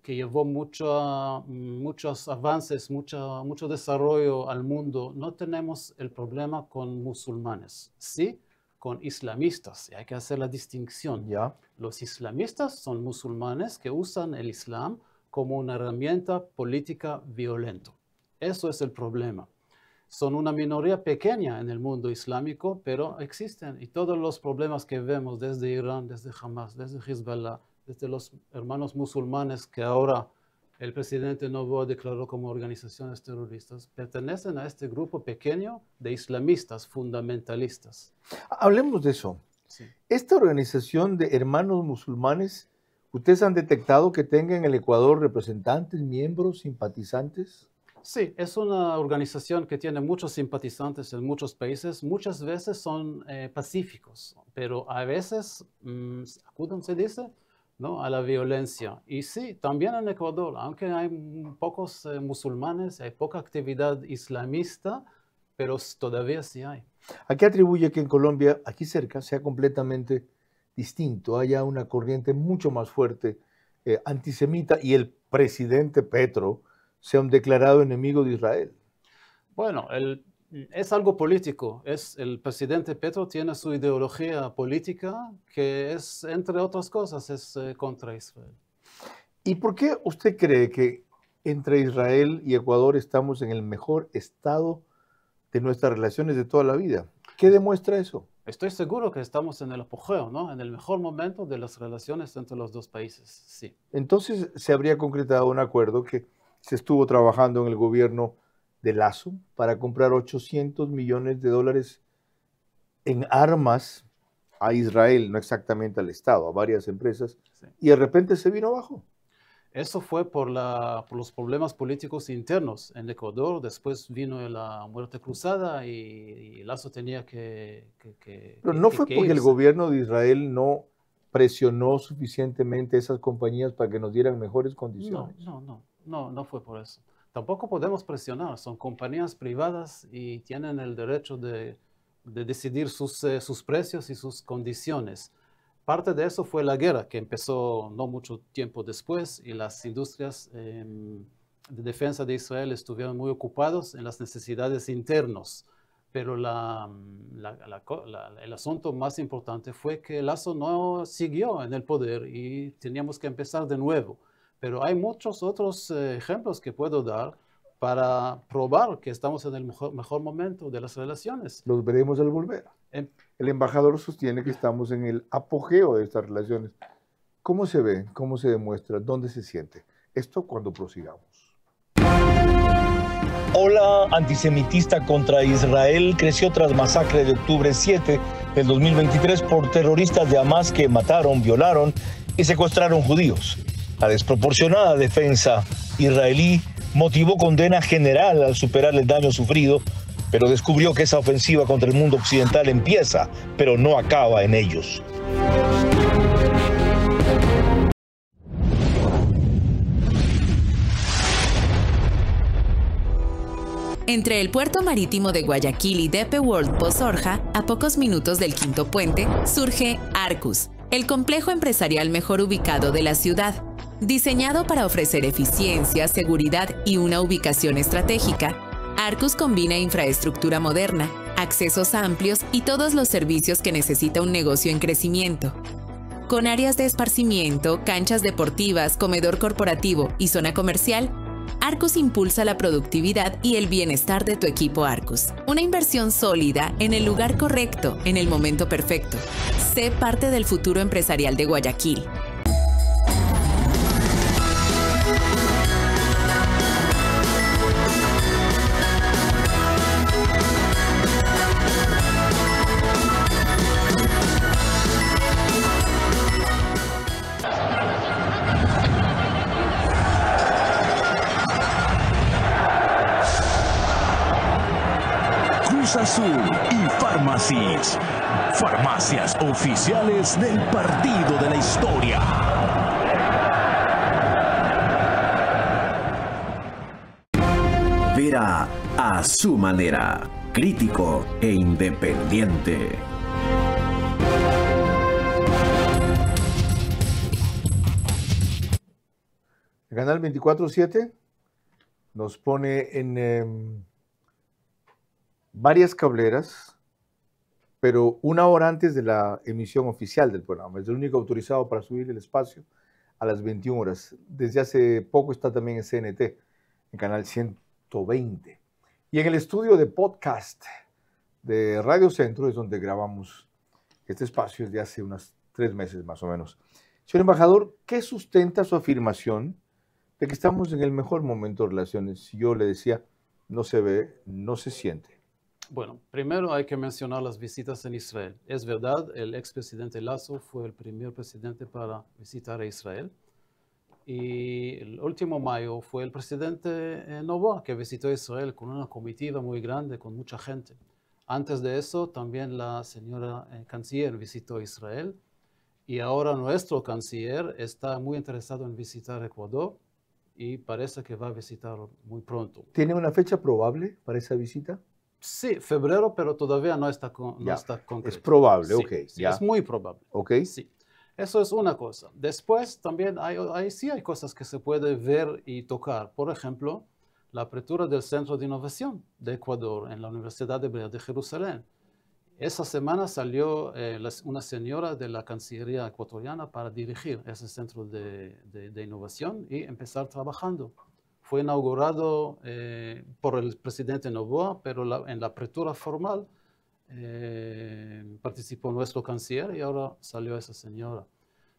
llevó muchos avances, mucho desarrollo al mundo. No tenemos el problema con musulmanes, sí con islamistas, y hay que hacer la distinción. Los islamistas son musulmanes que usan el Islam como una herramienta política violenta. Eso es el problema. Son una minoría pequeña en el mundo islámico, pero existen. Y todos los problemas que vemos desde Irán, desde Hamas, desde Hezbollah, desde los hermanos musulmanes que ahora el presidente Noboa declaró como organizaciones terroristas, pertenecen a este grupo pequeño de islamistas fundamentalistas. Hablemos de eso. Sí. Esta organización de hermanos musulmanes, ¿ustedes han detectado que tenga en el Ecuador representantes, miembros, simpatizantes? Sí, es una organización que tiene muchos simpatizantes en muchos países. Muchas veces son pacíficos, pero a veces acuden, se dice, ¿no?, a la violencia. Y sí, también en Ecuador, aunque hay pocos musulmanes, hay poca actividad islamista, pero todavía sí hay. ¿A qué atribuye que en Colombia, aquí cerca, sea completamente distinto? Haya una corriente mucho más fuerte antisemita y el presidente Petro sea un declarado enemigo de Israel. Bueno, es algo político. El presidente Petro tiene su ideología política que es, entre otras cosas, es contra Israel. ¿Y por qué usted cree que entre Israel y Ecuador estamos en el mejor estado de nuestras relaciones de toda la vida? ¿Qué demuestra eso? Estoy seguro que estamos en el apogeo, ¿no?, en el mejor momento de las relaciones entre los dos países, sí. Entonces, ¿se habría concretado un acuerdo que se estuvo trabajando en el gobierno de Lazo para comprar $800 millones en armas a Israel, no exactamente al Estado, a varias empresas, sí, y de repente se vino abajo? Eso fue por los problemas políticos internos en Ecuador. Después vino la muerte cruzada y Lazo tenía que Pero no fue porque el gobierno de Israel no presionó suficientemente a esas compañías para que nos dieran mejores condiciones. No fue por eso. Tampoco podemos presionar. Son compañías privadas y tienen el derecho de decidir sus precios y sus condiciones. Parte de eso fue la guerra, que empezó no mucho tiempo después, y las industrias de defensa de Israel estuvieron muy ocupados en las necesidades internas. Pero el asunto más importante fue que Lazo no siguió en el poder y teníamos que empezar de nuevo. Pero hay muchos otros ejemplos que puedo dar. para probar que estamos en el mejor momento de las relaciones. Los veremos al volver. El embajador sostiene que estamos en el apogeo de estas relaciones. ¿Cómo se ve? ¿Cómo se demuestra? ¿Dónde se siente? Esto cuando prosigamos. Ola antisemitista contra Israel creció tras masacre de octubre 7 del 2023 por terroristas de Hamas que mataron, violaron y secuestraron judíos. La desproporcionada defensa israelí motivó condena general al superar el daño sufrido, pero descubrió que esa ofensiva contra el mundo occidental empieza, pero no acaba en ellos. Entre el puerto marítimo de Guayaquil y DP World Pozorja, a pocos minutos del Quinto Puente, surge Arcus, el complejo empresarial mejor ubicado de la ciudad. Diseñado para ofrecer eficiencia, seguridad y una ubicación estratégica, Arcus combina infraestructura moderna, accesos amplios y todos los servicios que necesita un negocio en crecimiento. Con áreas de esparcimiento, canchas deportivas, comedor corporativo y zona comercial, Arcus impulsa la productividad y el bienestar de tu equipo Arcus. Una inversión sólida en el lugar correcto, en el momento perfecto. Sé parte del futuro empresarial de Guayaquil. Cruz Azul y Farmacis. Farmacias oficiales del partido de la historia. Vera a su manera, crítico e independiente. El canal 24/7 nos pone en varias cableras, pero una hora antes de la emisión oficial del programa. Es el único autorizado para subir el espacio a las 21 horas. Desde hace poco está también en CNT, en canal 120. Y en el estudio de podcast de Radio Centro es donde grabamos este espacio desde hace unos 3 meses más o menos. Señor embajador, ¿qué sustenta su afirmación de que estamos en el mejor momento de relaciones? Yo le decía, no se ve, no se siente. Bueno, primero hay que mencionar las visitas en Israel. Es verdad, el expresidente Lazo fue el primer presidente para visitar a Israel. Y el último mayo fue el presidente Novoa que visitó Israel con una comitiva muy grande, con mucha gente. Antes de eso, también la señora canciller visitó Israel. Y ahora nuestro canciller está muy interesado en visitar Ecuador y parece que va a visitar muy pronto. ¿Tiene una fecha probable para esa visita? Sí, febrero, pero todavía no está concreto. Es probable, sí, ok. Sí, ya. es muy probable. Ok. Sí. Eso es una cosa. Después también sí hay cosas que se puede ver y tocar. Por ejemplo, la apertura del Centro de Innovación de Ecuador en la Universidad Hebrea de Jerusalén. Esa semana salió una señora de la Cancillería ecuatoriana para dirigir ese centro de innovación y empezar trabajando. Fue inaugurado por el presidente Novoa, pero en la apertura formal participó nuestro canciller y ahora salió esa señora.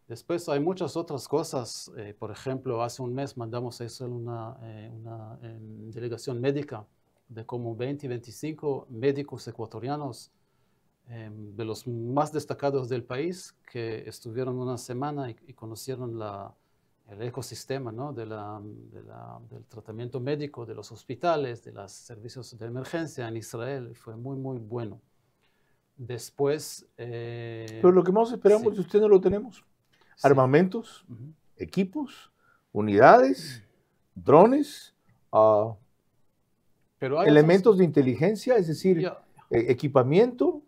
Después hay muchas otras cosas. Por ejemplo, hace un mes mandamos a Israel una delegación médica de como 20-25 médicos ecuatorianos de los más destacados del país que estuvieron una semana y conocieron el ecosistema, ¿no? del tratamiento médico, de los hospitales, de los servicios de emergencia en Israel. Fue muy, muy bueno. Después... Pero lo que más esperamos de usted no lo tenemos. Armamentos, equipos, unidades, drones, pero hay elementos de inteligencia, es decir, equipamiento,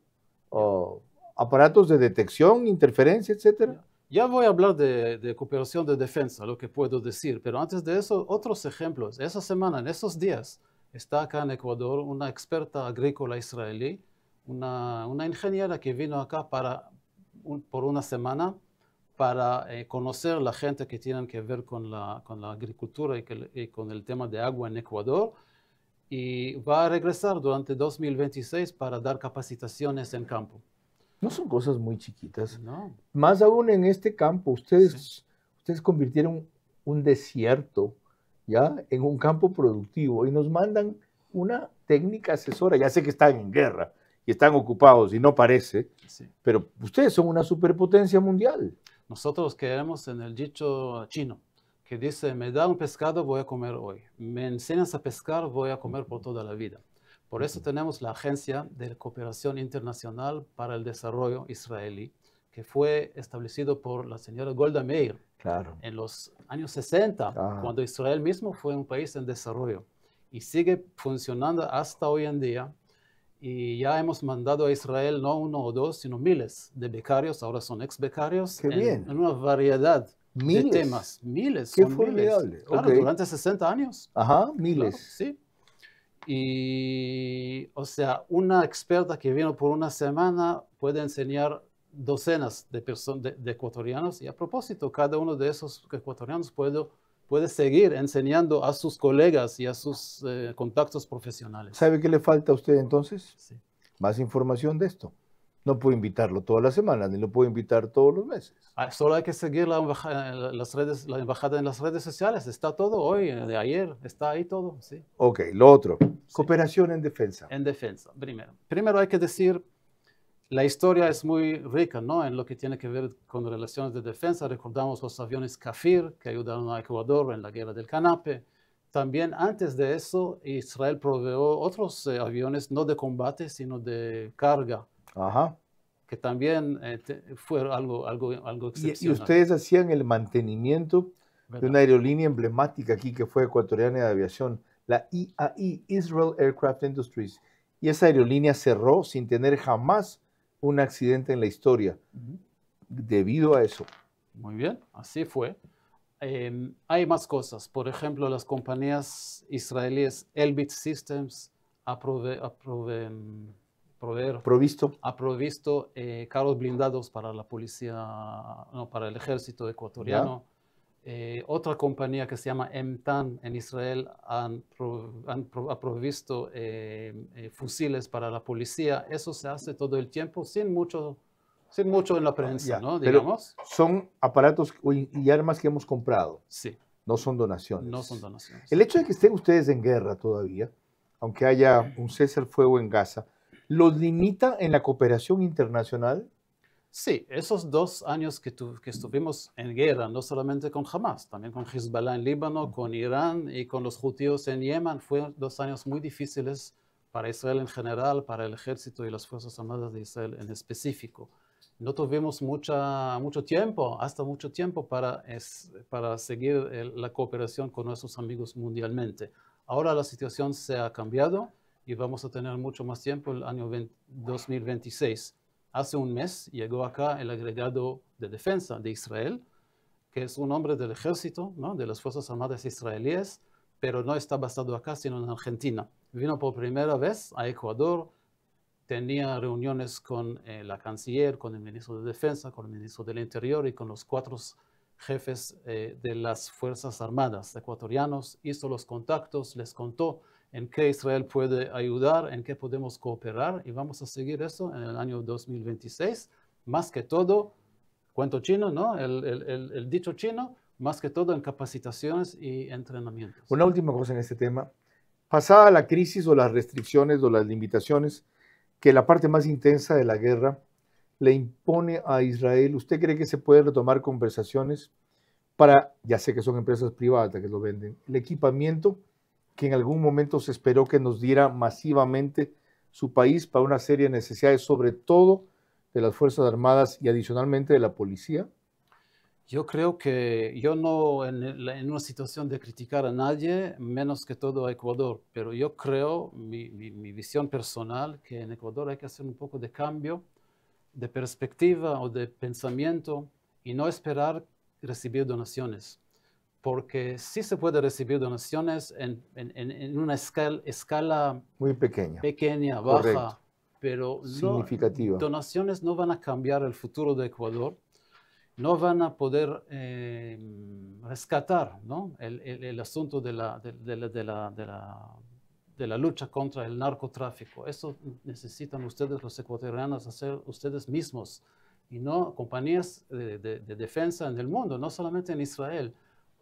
aparatos de detección, interferencia, etcétera. Ya voy a hablar de cooperación de defensa, lo que puedo decir, pero antes de eso, otros ejemplos. Esa semana, en esos días, está acá en Ecuador una experta agrícola israelí, una ingeniera que vino acá por una semana para conocer la gente que tienen que ver con la agricultura y con el tema de agua en Ecuador y va a regresar durante 2026 para dar capacitaciones en campo. No son cosas muy chiquitas. No. Más aún en este campo, ustedes convirtieron un desierto ya en un campo productivo y nos mandan una técnica asesora. Ya sé que están en guerra y están ocupados y no parece, pero ustedes son una superpotencia mundial. Nosotros creemos en el dicho chino que dice, me da un pescado, voy a comer hoy. Me enseñas a pescar, voy a comer por toda la vida. Por eso tenemos la Agencia de Cooperación Internacional para el Desarrollo israelí, que fue establecido por la señora Golda Meir en los años 60, cuando Israel mismo fue un país en desarrollo. Y sigue funcionando hasta hoy en día. Y ya hemos mandado a Israel no uno o dos, sino miles de becarios, ahora son ex becarios, en una variedad de temas. Miles. Qué son formidable. Miles. Claro, durante 60 años. Ajá, miles. Claro, sí. Y, o sea, una experta que vino por una semana puede enseñar docenas de ecuatorianos. Y a propósito, cada uno de esos ecuatorianos puede seguir enseñando a sus colegas y a sus contactos profesionales. ¿Sabe qué le falta a usted entonces? Sí. Más información de esto. No puedo invitarlo todas las semanas, ni lo puedo invitar todos los meses. Solo hay que seguir la embajada en las redes sociales. Está todo hoy, de ayer, está ahí todo. Sí. Ok, lo otro. Cooperación en defensa. En defensa, primero hay que decir, la historia es muy rica, ¿no? En lo que tiene que ver con relaciones de defensa. Recordamos los aviones Kafir que ayudaron a Ecuador en la guerra del Canape. También antes de eso, Israel proveyó otros aviones, no de combate, sino de carga. Ajá. Que también fue algo excepcional. Y ustedes hacían el mantenimiento de una aerolínea emblemática aquí que fue ecuatoriana de aviación, la IAI, Israel Aircraft Industries. Y esa aerolínea cerró sin tener jamás un accidente en la historia, debido a eso. Muy bien, así fue. Hay más cosas. Por ejemplo, las compañías israelíes Elbit Systems ha provisto carros blindados para la policía, no, para el ejército ecuatoriano. Otra compañía que se llama Emtan en Israel ha provisto fusiles para la policía. Eso se hace todo el tiempo sin mucho en la prensa, ¿no? Digamos. Pero son aparatos y armas que hemos comprado. Sí. No son donaciones. No son donaciones. El hecho de que estén ustedes en guerra todavía, aunque haya un cese al fuego en Gaza, ¿los limita en la cooperación internacional? Sí, esos 2 años que estuvimos en guerra, no solamente con Hamas, también con Hezbollah en Líbano, con Irán y con los judíos en Yemen, fueron 2 años muy difíciles para Israel en general, para el ejército y las Fuerzas Armadas de Israel en específico. No tuvimos mucho tiempo para seguir la cooperación con nuestros amigos mundialmente. Ahora la situación se ha cambiado y vamos a tener mucho más tiempo el año 2026. Hace un mes llegó acá el agregado de defensa de Israel, que es un hombre del ejército, ¿no? De las Fuerzas Armadas israelíes, pero no está basado acá, sino en Argentina. Vino por primera vez a Ecuador, tenía reuniones con la canciller, con el ministro de Defensa, con el ministro del Interior y con los 4 jefes de las Fuerzas Armadas ecuatorianos. Hizo los contactos, les contó en qué Israel puede ayudar, en qué podemos cooperar, y vamos a seguir eso en el año 2026. Más que todo, cuento chino, ¿no? El dicho chino, más que todo en capacitaciones y entrenamientos. Una última cosa en este tema. Pasada la crisis o las restricciones o las limitaciones que la parte más intensa de la guerra le impone a Israel, ¿usted cree que se pueden retomar conversaciones para, ya sé que son empresas privadas que lo venden, el equipamiento que en algún momento se esperó que nos diera masivamente su país para una serie de necesidades, sobre todo de las Fuerzas Armadas y adicionalmente de la policía? Yo creo que yo no en una situación de criticar a nadie, menos que todo a Ecuador, pero yo creo, mi visión personal, que en Ecuador hay que hacer un poco de cambio de perspectiva o de pensamiento y no esperar recibir donaciones. Porque sí se puede recibir donaciones en una escala muy pequeña, baja, correcto, pero significativa. Donaciones no van a cambiar el futuro de Ecuador, no van a poder rescatar, ¿no? el asunto de de la lucha contra el narcotráfico. Eso necesitan ustedes, los ecuatorianos, hacer ustedes mismos, y no compañías de defensa en el mundo, no solamente en Israel.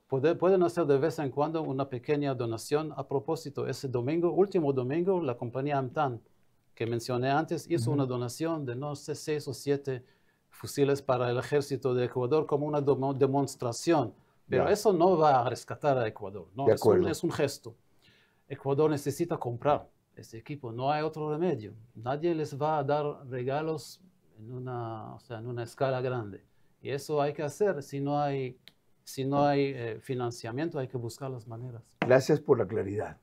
Pueden hacer de vez en cuando una pequeña donación. A propósito, ese domingo, último domingo, la compañía Amtan, que mencioné antes, hizo una donación de, no sé, 6 o 7 fusiles para el ejército de Ecuador como una demostración. Pero eso no va a rescatar a Ecuador, ¿no? Es un gesto. Ecuador necesita comprar ese equipo, no hay otro remedio. Nadie les va a dar regalos en una escala grande. Y eso hay que hacer. Si no hay financiamiento, hay que buscar las maneras. Gracias por la claridad,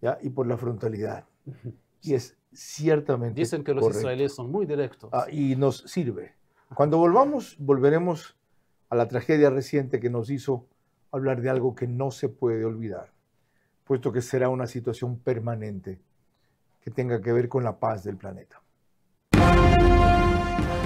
¿ya? Y por la frontalidad. Y es ciertamente Dicen que los israelíes son muy directos. Y nos sirve. Cuando volveremos a la tragedia reciente que nos hizo hablar de algo que no se puede olvidar, puesto que será una situación permanente que tenga que ver con la paz del planeta.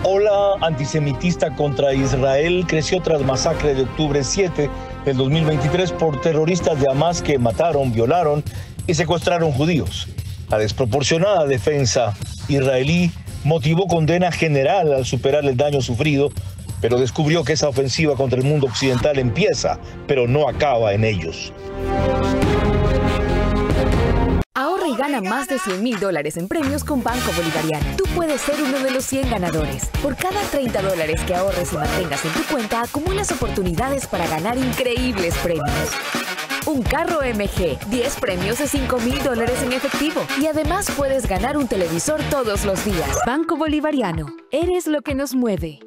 Ola antisemitista contra Israel creció tras masacre de octubre 7 del 2023 por terroristas de Hamas que mataron, violaron y secuestraron judíos. La desproporcionada defensa israelí motivó condena general al superar el daño sufrido, pero descubrió que esa ofensiva contra el mundo occidental empieza, pero no acaba en ellos. Ahorra y gana más de $100,000 en premios con Banco Bolivariano. Tú puedes ser uno de los 100 ganadores. Por cada $30 que ahorres y mantengas en tu cuenta, acumulas oportunidades para ganar increíbles premios. Un carro MG, 10 premios de $5,000 en efectivo. Y además puedes ganar un televisor todos los días. Banco Bolivariano. Eres lo que nos mueve.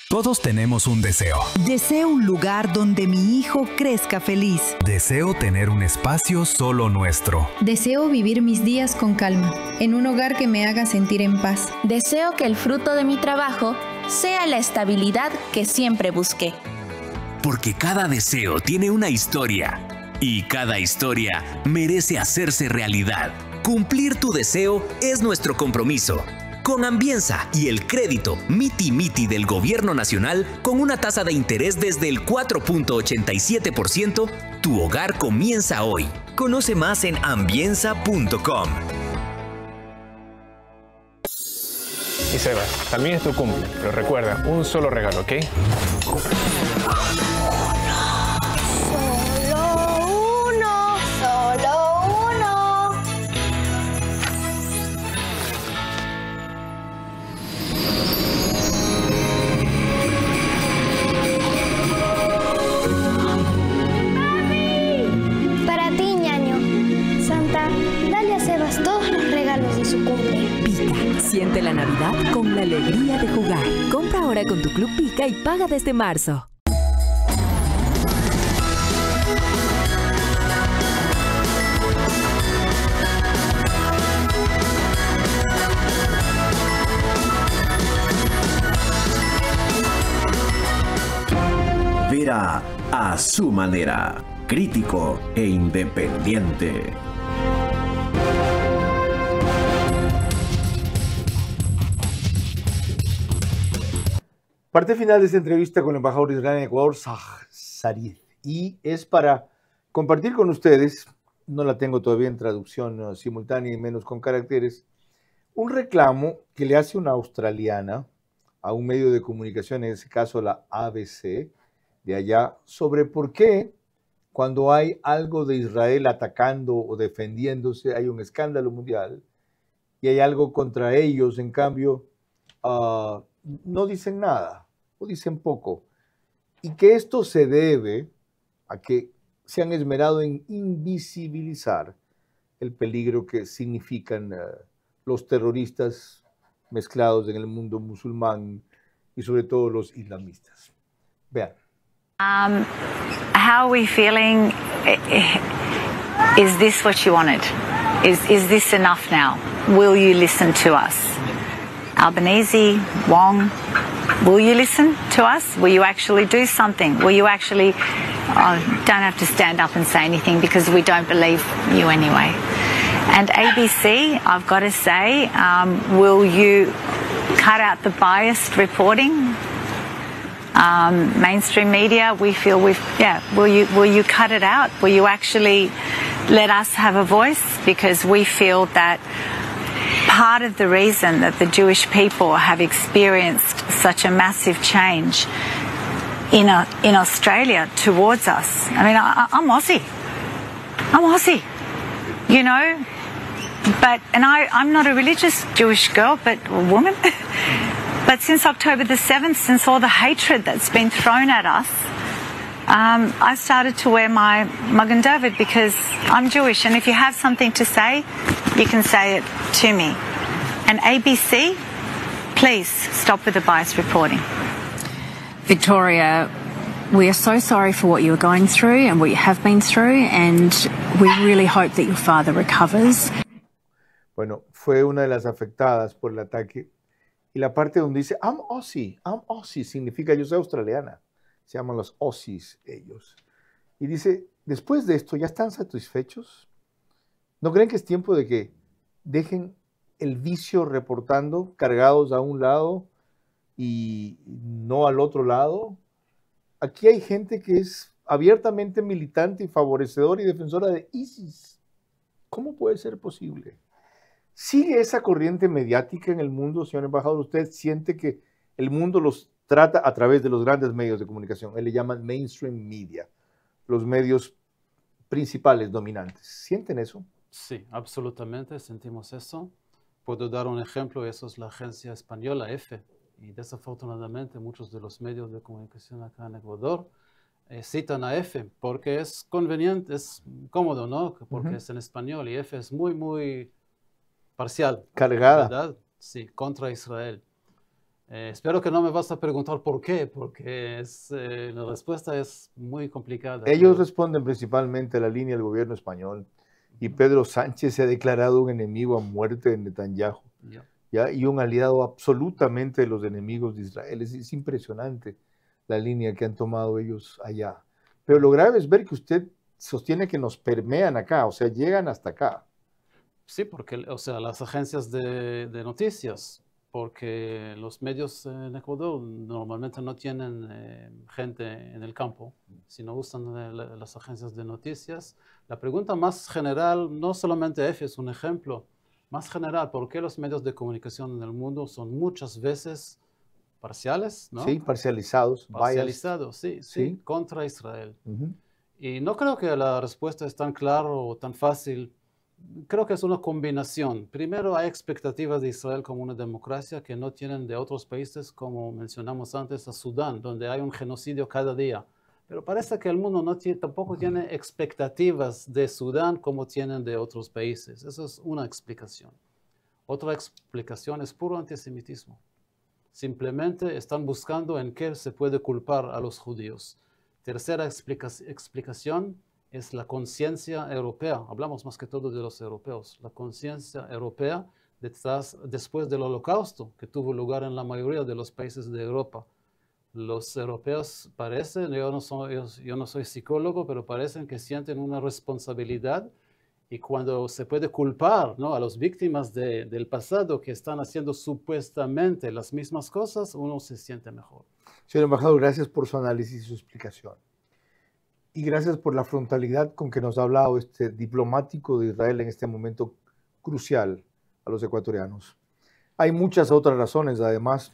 Todos tenemos un deseo. Deseo un lugar donde mi hijo crezca feliz. Deseo tener un espacio solo nuestro. Deseo vivir mis días con calma, en un hogar que me haga sentir en paz. Deseo que el fruto de mi trabajo sea la estabilidad que siempre busqué. Porque cada deseo tiene una historia y cada historia merece hacerse realidad. Cumplir tu deseo es nuestro compromiso. Con Ambienza y el crédito Miti Miti del Gobierno Nacional, con una tasa de interés desde el 4.87%, tu hogar comienza hoy. Conoce más en ambienza.com. Y Sebas, también es tu cumple, pero recuerda, un solo regalo, ¿ok? Siente la Navidad con la alegría de jugar. Compra ahora con tu Club Pica y paga desde marzo. Vera a su manera, crítico e independiente. Parte final de esta entrevista con el embajador de Israel en Ecuador, Sarif, y es para compartir con ustedes, no la tengo todavía en traducción simultánea y menos con caracteres, un reclamo que le hace una australiana a un medio de comunicación, en ese caso la ABC, de allá, sobre por qué cuando hay algo de Israel atacando o defendiéndose, hay un escándalo mundial, y hay algo contra ellos, en cambio, no dicen nada. O dicen poco, y que esto se debe a que se han esmerado en invisibilizar el peligro que significan los terroristas mezclados en el mundo musulmán y sobre todo los islamistas. Vean. How are we feeling? Is this what you wanted? Is this enough now? Will you listen to us? Albanese, Wong, will you listen to us? Will you actually do something? Will you actually, don't have to stand up and say anything because we don't believe you anyway. And ABC, I've got to say, will you cut out the biased reporting? Mainstream media, we feel will you cut it out? Will you actually let us have a voice? Because we feel that part of the reason that the Jewish people have experienced such a massive change in Australia towards us. I mean, I'm Aussie. I'm Aussie, you know, and I'm not a religious Jewish girl, but a woman. But since October the 7th, since all the hatred that's been thrown at us, I started to wear my Magen David because I'm Jewish. And if you have something to say, you can say it to me. And ABC, please stop with the biased reporting. Victoria, we are so sorry for what you are going through and what you have been through, and we really hope that your father recovers. Bueno, fue una de las afectadas por el ataque. Y la parte donde dice, I'm Aussie, significa yo soy australiana. Se llaman los Aussies ellos. Y dice, después de esto, ¿ya están satisfechos? ¿No creen que es tiempo de que dejen el vicio reportando, cargados a un lado y no al otro lado? Aquí hay gente que es abiertamente militante y favorecedora y defensora de ISIS. ¿Cómo puede ser posible? ¿Sigue esa corriente mediática en el mundo, señor embajador? ¿Usted siente que el mundo los trata a través de los grandes medios de comunicación? Él le llaman mainstream media, los medios principales, dominantes. ¿Sienten eso? Sí, absolutamente sentimos eso. Puedo dar un ejemplo, eso es la agencia española EFE. Y desafortunadamente muchos de los medios de comunicación acá en Ecuador citan a EFE porque es conveniente, es cómodo, ¿no? Porque es en español y EFE es muy, muy parcial. Cargada. ¿Verdad? Sí, contra Israel. Espero que no me vas a preguntar por qué, porque la respuesta es muy complicada. Ellos responden principalmente a la línea del gobierno español y Pedro Sánchez se ha declarado un enemigo a muerte de Netanyahu. ¿Ya? Y un aliado absolutamente de los enemigos de Israel. Es impresionante la línea que han tomado ellos allá. Pero lo grave es ver que usted sostiene que nos permean acá, o sea, llegan hasta acá. Sí, porque, o sea, las agencias de noticias, porque los medios en Ecuador normalmente no tienen gente en el campo, sino usan las agencias de noticias. La pregunta más general, no solamente EFE es un ejemplo, más general, ¿por qué los medios de comunicación en el mundo son muchas veces parciales, ¿no? Sí, parcializados. Parcializados, sí, contra Israel. Y no creo que la respuesta es tan clara o tan fácil. Creo que es una combinación. Primero, hay expectativas de Israel como una democracia que no tienen de otros países, como mencionamos antes, a Sudán, donde hay un genocidio cada día. Pero parece que el mundo tampoco tiene expectativas de Sudán como tienen de otros países. Esa es una explicación. Otra explicación es puro antisemitismo. Simplemente están buscando en qué se puede culpar a los judíos. Tercera explicación es la conciencia europea. Hablamos más que todo de los europeos. La conciencia europea después del Holocausto, que tuvo lugar en la mayoría de los países de Europa. Los europeos parecen, yo no soy psicólogo, pero parecen que sienten una responsabilidad y cuando se puede culpar, ¿no?, a las víctimas del pasado que están haciendo supuestamente las mismas cosas, uno se siente mejor. Señor embajador, gracias por su análisis y su explicación. Y gracias por la frontalidad con que nos ha hablado este diplomático de Israel en este momento crucial a los ecuatorianos. Hay muchas otras razones, además,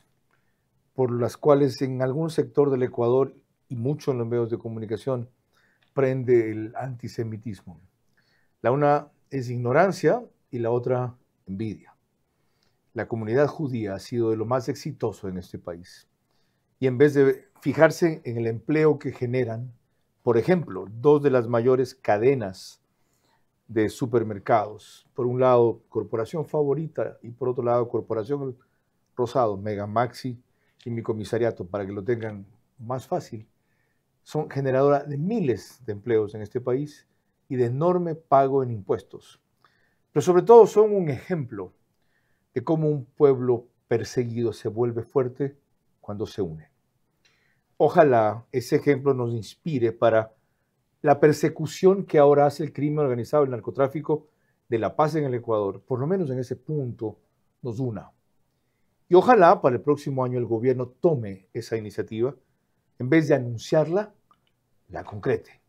por las cuales en algún sector del Ecuador y mucho en los medios de comunicación prende el antisemitismo. La una es ignorancia y la otra envidia. La comunidad judía ha sido de lo más exitoso en este país. Y en vez de fijarse en el empleo que generan, por ejemplo, dos de las mayores cadenas de supermercados, por un lado Corporación Favorita y por otro lado Corporación Rosado, Mega Maxi y Mi Comisariato, para que lo tengan más fácil, son generadoras de miles de empleos en este país y de enorme pago en impuestos. Pero sobre todo son un ejemplo de cómo un pueblo perseguido se vuelve fuerte cuando se une. Ojalá ese ejemplo nos inspire para la persecución que ahora hace el crimen organizado, el narcotráfico, de la paz en el Ecuador, por lo menos en ese punto, nos una. Y ojalá para el próximo año el gobierno tome esa iniciativa en vez de anunciarla, la concrete,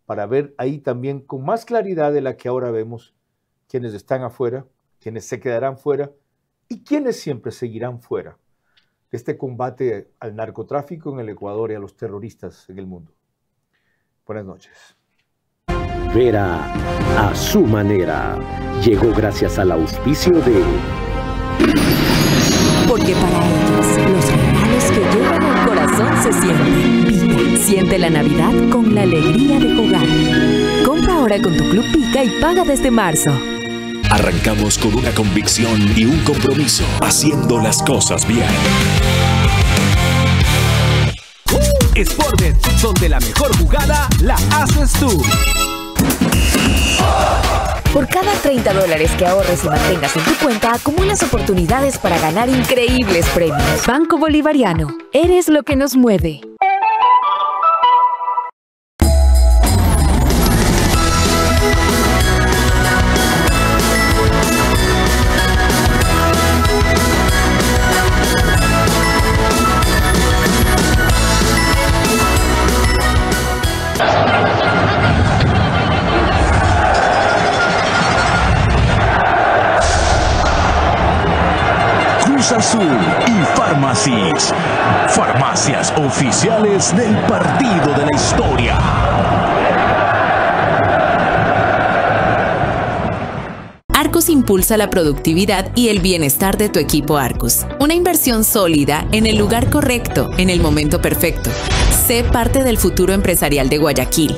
para ver ahí también con más claridad de la que ahora vemos quienes están afuera, quienes se quedarán fuera y quienes siempre seguirán fuera de este combate al narcotráfico en el Ecuador y a los terroristas en el mundo. Buenas noches. Vera a su manera llegó gracias al auspicio de... Porque para ellos, los regalos que llevan al corazón se sienten. Pica. Siente la Navidad con la alegría de jugar. Compra ahora con tu Club Pica y paga desde marzo. Arrancamos con una convicción y un compromiso, haciendo las cosas bien. Sportbet, donde la mejor jugada la haces tú. Por cada $30 que ahorres y mantengas en tu cuenta, acumulas oportunidades para ganar increíbles premios. Banco Bolivariano, eres lo que nos mueve. Cruz Azul y Farmacis, farmacias oficiales del partido de la historia. Arcus impulsa la productividad y el bienestar de tu equipo Arcus. Una inversión sólida en el lugar correcto, en el momento perfecto. Sé parte del futuro empresarial de Guayaquil.